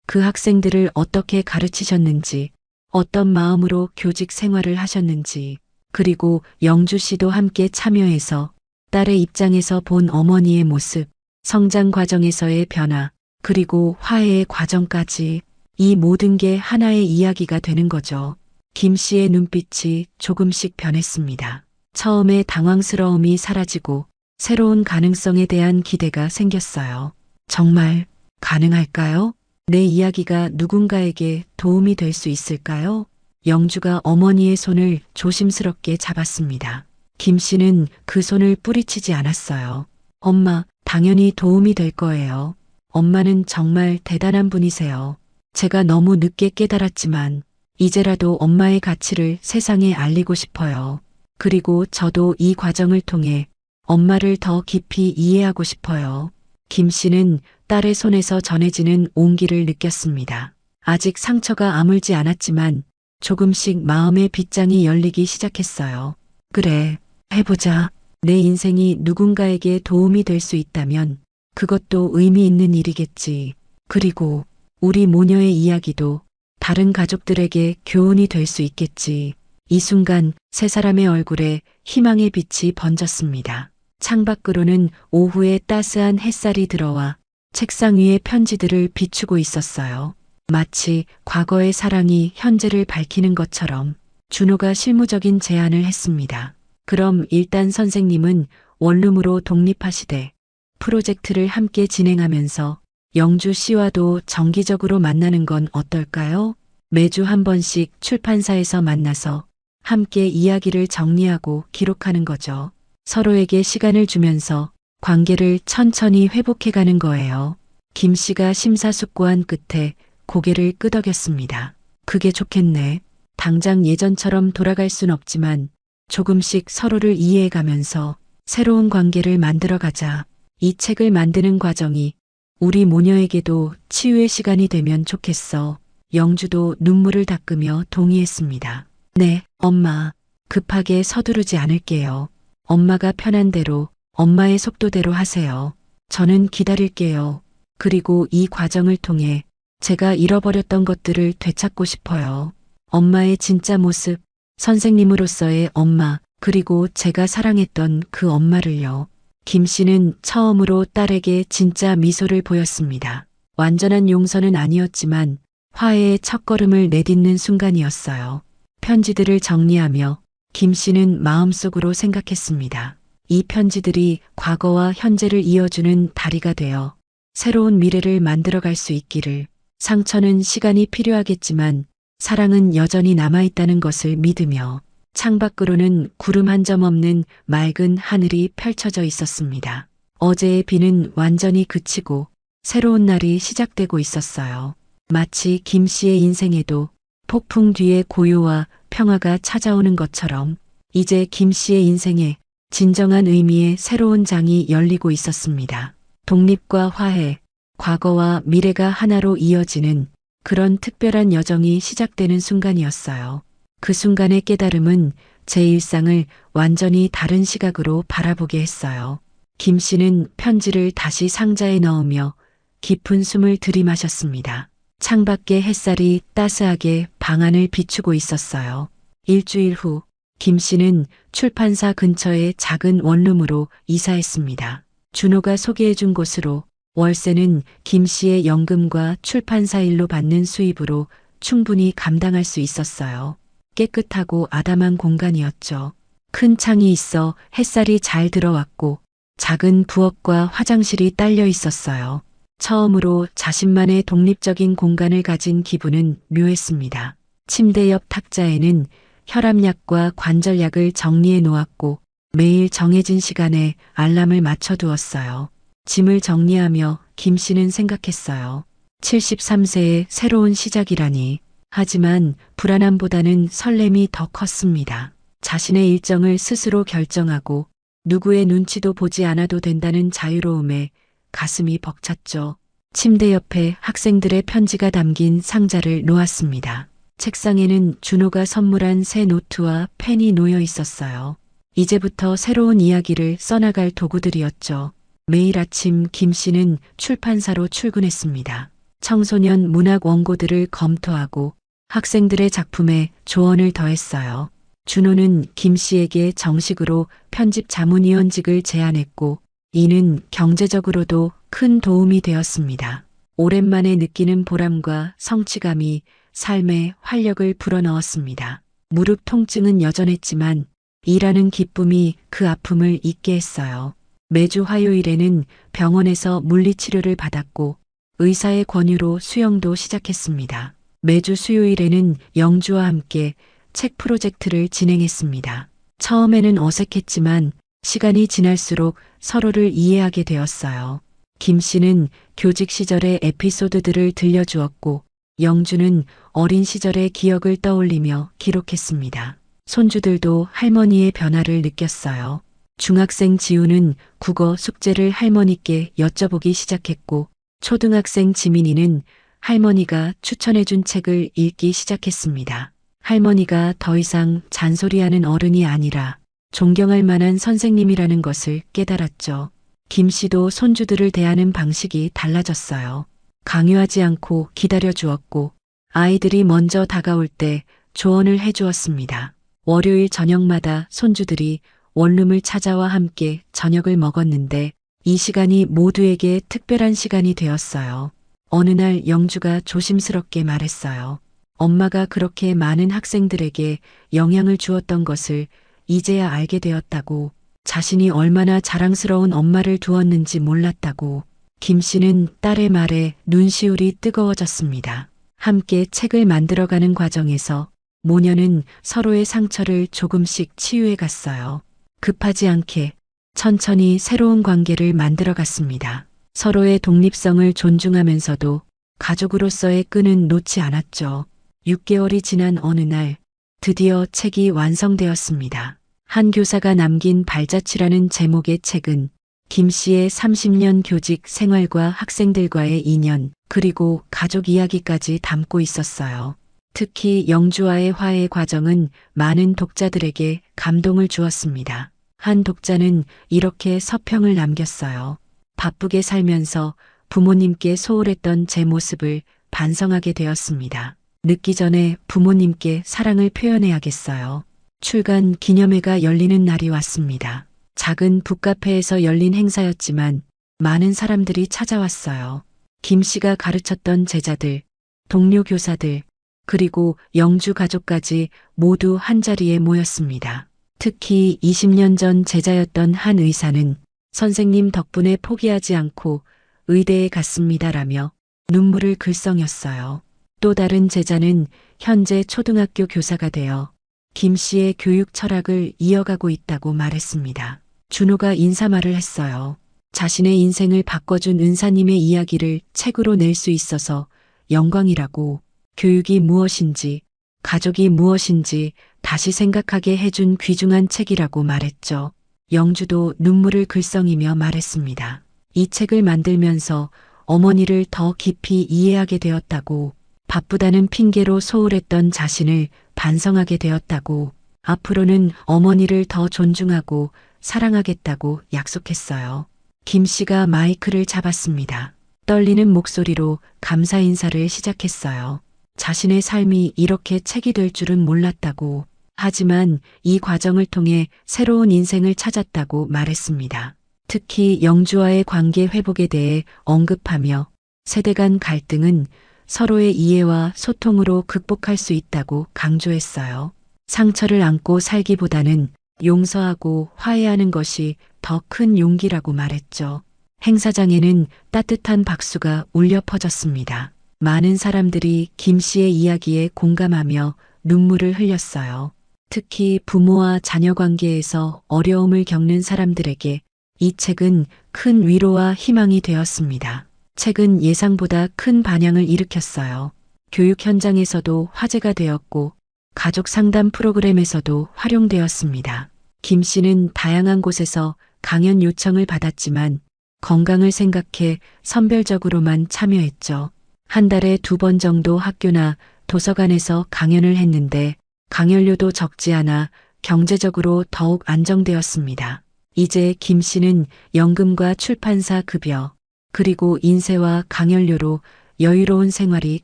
그 학생들을 어떻게 가르치셨는지, 어떤 마음으로 교직 생활을 하셨는지, 그리고 영주 씨도 함께 참여해서 딸의 입장에서 본 어머니의 모습, 성장 과정에서의 변화, 그리고 화해의 과정까지 이 모든 게 하나의 이야기가 되는 거죠. 김 씨의 눈빛이 조금씩 변했습니다. 처음에 당황스러움이 사라지고 새로운 가능성에 대한 기대가 생겼어요. 정말 가능할까요? 내 이야기가 누군가에게 도움이 될 수 있을까요? 영주가 어머니의 손을 조심스럽게 잡았습니다. 김 씨는 그 손을 뿌리치지 않았어요. 엄마, 당연히 도움이 될 거예요. 엄마는 정말 대단한 분이세요. 제가 너무 늦게 깨달았지만 이제라도 엄마의 가치를 세상에 알리고 싶어요. 그리고 저도 이 과정을 통해 엄마를 더 깊이 이해하고 싶어요. 김 씨는 딸의 손에서 전해지는 온기를 느꼈습니다. 아직 상처가 아물지 않았지만 조금씩 마음의 빗장이 열리기 시작했어요. 그래, 해보자. 내 인생이 누군가에게 도움이 될 수 있다면 그것도 의미 있는 일이겠지. 그리고 우리 모녀의 이야기도 다른 가족들에게 교훈이 될 수 있겠지. 이 순간 세 사람의 얼굴에 희망의 빛이 번졌습니다. 창밖으로는 오후에 따스한 햇살이 들어와 책상 위의 편지들을 비추고 있었어요. 마치 과거의 사랑이 현재를 밝히는 것처럼 준호가 실무적인 제안을 했습니다. 그럼 일단 선생님은 원룸으로 독립하시되 프로젝트를 함께 진행하면서 영주 씨와도 정기적으로 만나는 건 어떨까요? 매주 한 번씩 출판사에서 만나서 함께 이야기를 정리하고 기록하는 거죠. 서로에게 시간을 주면서 관계를 천천히 회복해가는 거예요. 김 씨가 심사숙고한 끝에 고개를 끄덕였습니다. 그게 좋겠네. 당장 예전처럼 돌아갈 순 없지만 조금씩 서로를 이해해가면서 새로운 관계를 만들어가자. 이 책을 만드는 과정이 우리 모녀에게도 치유의 시간이 되면 좋겠어. 영주도 눈물을 닦으며 동의했습니다. 네, 엄마. 급하게 서두르지 않을게요. 엄마가 편한 대로, 엄마의 속도대로 하세요. 저는 기다릴게요. 그리고 이 과정을 통해 제가 잃어버렸던 것들을 되찾고 싶어요. 엄마의 진짜 모습, 선생님으로서의 엄마, 그리고 제가 사랑했던 그 엄마를요. 김 씨는 처음으로 딸에게 진짜 미소를 보였습니다. 완전한 용서는 아니었지만 화해의 첫걸음을 내딛는 순간이었어요. 편지들을 정리하며 김 씨는 마음속으로 생각했습니다. 이 편지들이 과거와 현재를 이어주는 다리가 되어 새로운 미래를 만들어갈 수 있기를. 상처는 시간이 필요하겠지만 사랑은 여전히 남아있다는 것을 믿으며 창밖으로는 구름 한 점 없는 맑은 하늘이 펼쳐져 있었습니다. 어제의 비는 완전히 그치고 새로운 날이 시작되고 있었어요. 마치 김 씨의 인생에도 폭풍 뒤에 고요와 평화가 찾아오는 것처럼 이제 김 씨의 인생에 진정한 의미의 새로운 장이 열리고 있었습니다. 독립과 화해, 과거와 미래가 하나로 이어지는 그런 특별한 여정이 시작되는 순간이었어요. 그 순간의 깨달음은 제 일상을 완전히 다른 시각으로 바라보게 했어요. 김 씨는 편지를 다시 상자에 넣으며 깊은 숨을 들이마셨습니다. 창밖의 햇살이 따스하게 방 안을 비추고 있었어요. 일주일 후, 김 씨는 출판사 근처의 작은 원룸으로 이사했습니다. 준호가 소개해준 곳으로 월세는 김 씨의 연금과 출판사 일로 받는 수입으로 충분히 감당할 수 있었어요. 깨끗하고 아담한 공간이었죠. 큰 창이 있어 햇살이 잘 들어왔고 작은 부엌과 화장실이 딸려 있었어요. 처음으로 자신만의 독립적인 공간을 가진 기분은 묘했습니다. 침대 옆 탁자에는 혈압약과 관절약을 정리해 놓았고 매일 정해진 시간에 알람을 맞춰두었어요. 짐을 정리하며 김 씨는 생각했어요. 73세의 새로운 시작이라니. 하지만 불안함보다는 설렘이 더 컸습니다. 자신의 일정을 스스로 결정하고 누구의 눈치도 보지 않아도 된다는 자유로움에 가슴이 벅찼죠. 침대 옆에 학생들의 편지가 담긴 상자를 놓았습니다. 책상에는 준호가 선물한 새 노트와 펜이 놓여 있었어요. 이제부터 새로운 이야기를 써나갈 도구들이었죠. 매일 아침 김 씨는 출판사로 출근했습니다. 청소년 문학 원고들을 검토하고 학생들의 작품에 조언을 더했어요. 준호는 김 씨에게 정식으로 편집 자문위원직을 제안했고 이는 경제적으로도 큰 도움이 되었습니다. 오랜만에 느끼는 보람과 성취감이 삶에 활력을 불어넣었습니다. 무릎 통증은 여전했지만 일하는 기쁨이 그 아픔을 잊게 했어요. 매주 화요일에는 병원에서 물리치료를 받았고 의사의 권유로 수영도 시작했습니다. 매주 수요일에는 영주와 함께 책 프로젝트를 진행했습니다. 처음에는 어색했지만 시간이 지날수록 서로를 이해하게 되었어요. 김 씨는 교직 시절의 에피소드들을 들려주었고 영주는 어린 시절의 기억을 떠올리며 기록했습니다. 손주들도 할머니의 변화를 느꼈어요. 중학생 지우는 국어 숙제를 할머니께 여쭤보기 시작했고 초등학생 지민이는 할머니가 추천해준 책을 읽기 시작했습니다. 할머니가 더 이상 잔소리하는 어른이 아니라 존경할 만한 선생님이라는 것을 깨달았죠. 김 씨도 손주들을 대하는 방식이 달라졌어요. 강요하지 않고 기다려 주었고 아이들이 먼저 다가올 때 조언을 해주었습니다. 월요일 저녁마다 손주들이 원룸을 찾아와 함께 저녁을 먹었는데 이 시간이 모두에게 특별한 시간이 되었어요. 어느 날 영주가 조심스럽게 말했어요. 엄마가 그렇게 많은 학생들에게 영향을 주었던 것을 이제야 알게 되었다고. 자신이 얼마나 자랑스러운 엄마를 두었는지 몰랐다고. 김 씨는 딸의 말에 눈시울이 뜨거워졌습니다. 함께 책을 만들어가는 과정에서 모녀는 서로의 상처를 조금씩 치유해 갔어요. 급하지 않게 천천히 새로운 관계를 만들어갔습니다. 서로의 독립성을 존중하면서도 가족으로서의 끈은 놓지 않았죠. 6개월이 지난 어느 날 드디어 책이 완성되었습니다. 한 교사가 남긴 발자취라는 제목의 책은 김 씨의 30년 교직 생활과 학생들과의 인연, 그리고 가족 이야기까지 담고 있었어요. 특히 영주와의 화해 과정은 많은 독자들에게 감동을 주었습니다. 한 독자는 이렇게 서평을 남겼어요. 바쁘게 살면서 부모님께 소홀했던 제 모습을 반성하게 되었습니다. 늦기 전에 부모님께 사랑을 표현해야겠어요. 출간 기념회가 열리는 날이 왔습니다. 작은 북카페에서 열린 행사였지만 많은 사람들이 찾아왔어요. 김 씨가 가르쳤던 제자들, 동료 교사들, 그리고 영주 가족까지 모두 한자리에 모였습니다. 특히 20년 전 제자였던 한 의사는 선생님 덕분에 포기하지 않고 의대에 갔습니다라며 눈물을 글썽였어요. 또 다른 제자는 현재 초등학교 교사가 되어 김 씨의 교육 철학을 이어가고 있다고 말했습니다. 준호가 인사말을 했어요. 자신의 인생을 바꿔준 은사님의 이야기를 책으로 낼 수 있어서 영광이라고, 교육이 무엇인지, 가족이 무엇인지 다시 생각하게 해준 귀중한 책이라고 말했죠. 영주도 눈물을 글썽이며 말했습니다. 이 책을 만들면서 어머니를 더 깊이 이해하게 되었다고, 바쁘다는 핑계로 소홀했던 자신을 반성하게 되었다고, 앞으로는 어머니를 더 존중하고 사랑하겠다고 약속했어요. 김 씨가 마이크를 잡았습니다. 떨리는 목소리로 감사 인사를 시작했어요. 자신의 삶이 이렇게 책이 될 줄은 몰랐다고, 하지만 이 과정을 통해 새로운 인생을 찾았다고 말했습니다. 특히 영주와의 관계 회복에 대해 언급하며 세대 간 갈등은 서로의 이해와 소통으로 극복할 수 있다고 강조했어요. 상처를 안고 살기보다는 용서하고 화해하는 것이 더 큰 용기라고 말했죠. 행사장에는 따뜻한 박수가 울려 퍼졌습니다. 많은 사람들이 김 씨의 이야기에 공감하며 눈물을 흘렸어요. 특히 부모와 자녀 관계에서 어려움을 겪는 사람들에게 이 책은 큰 위로와 희망이 되었습니다. 책은 예상보다 큰 반향을 일으켰어요. 교육 현장에서도 화제가 되었고 가족 상담 프로그램에서도 활용되었습니다. 김 씨는 다양한 곳에서 강연 요청을 받았지만 건강을 생각해 선별적으로만 참여했죠. 한 달에 2번 정도 학교나 도서관에서 강연을 했는데 강연료도 적지 않아 경제적으로 더욱 안정되었습니다. 이제 김 씨는 연금과 출판사 급여, 그리고 인쇄와 강연료로 여유로운 생활이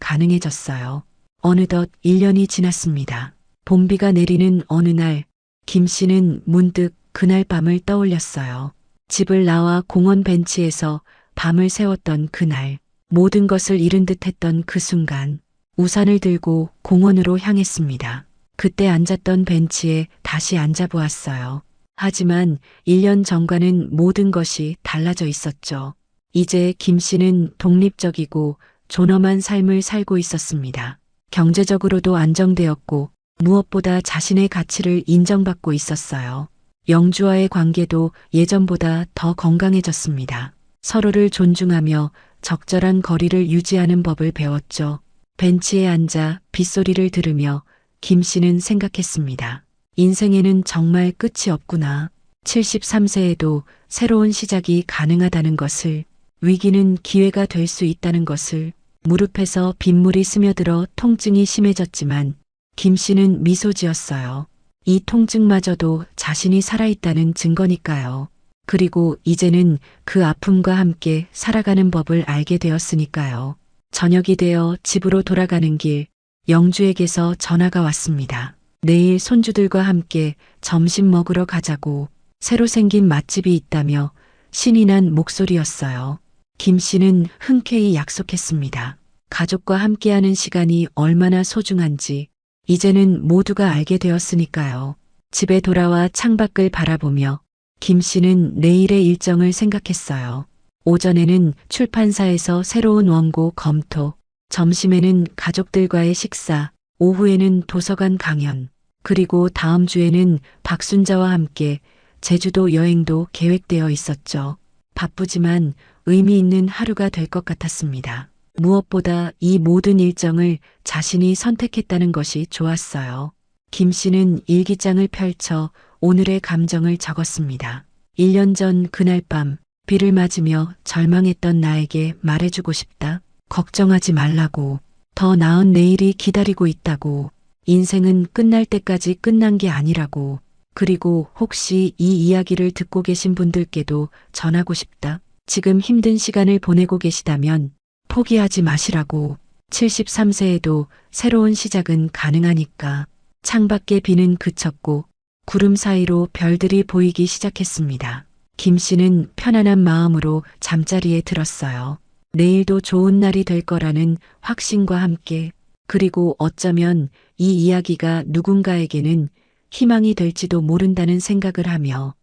가능해졌어요. 어느덧 1년이 지났습니다. 봄비가 내리는 어느 날, 김 씨는 문득 그날 밤을 떠올렸어요. 집을 나와 공원 벤치에서 밤을 새웠던 그날, 모든 것을 잃은 듯 했던 그 순간, 우산을 들고 공원으로 향했습니다. 그때 앉았던 벤치에 다시 앉아보았어요. 하지만 1년 전과는 모든 것이 달라져 있었죠. 이제 김 씨는 독립적이고 존엄한 삶을 살고 있었습니다. 경제적으로도 안정되었고 무엇보다 자신의 가치를 인정받고 있었어요. 영주와의 관계도 예전보다 더 건강해졌습니다. 서로를 존중하며 적절한 거리를 유지하는 법을 배웠죠. 벤치에 앉아 빗소리를 들으며 김 씨는 생각했습니다. 인생에는 정말 끝이 없구나. 73세에도 새로운 시작이 가능하다는 것을, 위기는 기회가 될 수 있다는 것을. 무릎에서 빗물이 스며들어 통증이 심해졌지만 김 씨는 미소 지었어요. 이 통증마저도 자신이 살아있다는 증거니까요. 그리고 이제는 그 아픔과 함께 살아가는 법을 알게 되었으니까요. 저녁이 되어 집으로 돌아가는 길, 영주에게서 전화가 왔습니다. 내일 손주들과 함께 점심 먹으러 가자고, 새로 생긴 맛집이 있다며 신이 난 목소리였어요. 김 씨는 흔쾌히 약속했습니다. 가족과 함께하는 시간이 얼마나 소중한지 이제는 모두가 알게 되었으니까요. 집에 돌아와 창밖을 바라보며 김 씨는 내일의 일정을 생각했어요. 오전에는 출판사에서 새로운 원고 검토, 점심에는 가족들과의 식사, 오후에는 도서관 강연, 그리고 다음 주에는 박순자와 함께 제주도 여행도 계획되어 있었죠. 바쁘지만 의미 있는 하루가 될 것 같았습니다. 무엇보다 이 모든 일정을 자신이 선택했다는 것이 좋았어요. 김 씨는 일기장을 펼쳐 오늘의 감정을 적었습니다. 1년 전 그날 밤 비를 맞으며 절망했던 나에게 말해주고 싶다. 걱정하지 말라고. 더 나은 내일이 기다리고 있다고. 인생은 끝날 때까지 끝난 게 아니라고. 그리고 혹시 이 이야기를 듣고 계신 분들께도 전하고 싶다. 지금 힘든 시간을 보내고 계시다면 포기하지 마시라고. 73세에도 새로운 시작은 가능하니까. 창밖에 비는 그쳤고 구름 사이로 별들이 보이기 시작했습니다. 김 씨는 편안한 마음으로 잠자리에 들었어요. 내일도 좋은 날이 될 거라는 확신과 함께. 그리고 어쩌면 이 이야기가 누군가에게는 희망이 될지도 모른다는 생각을 하며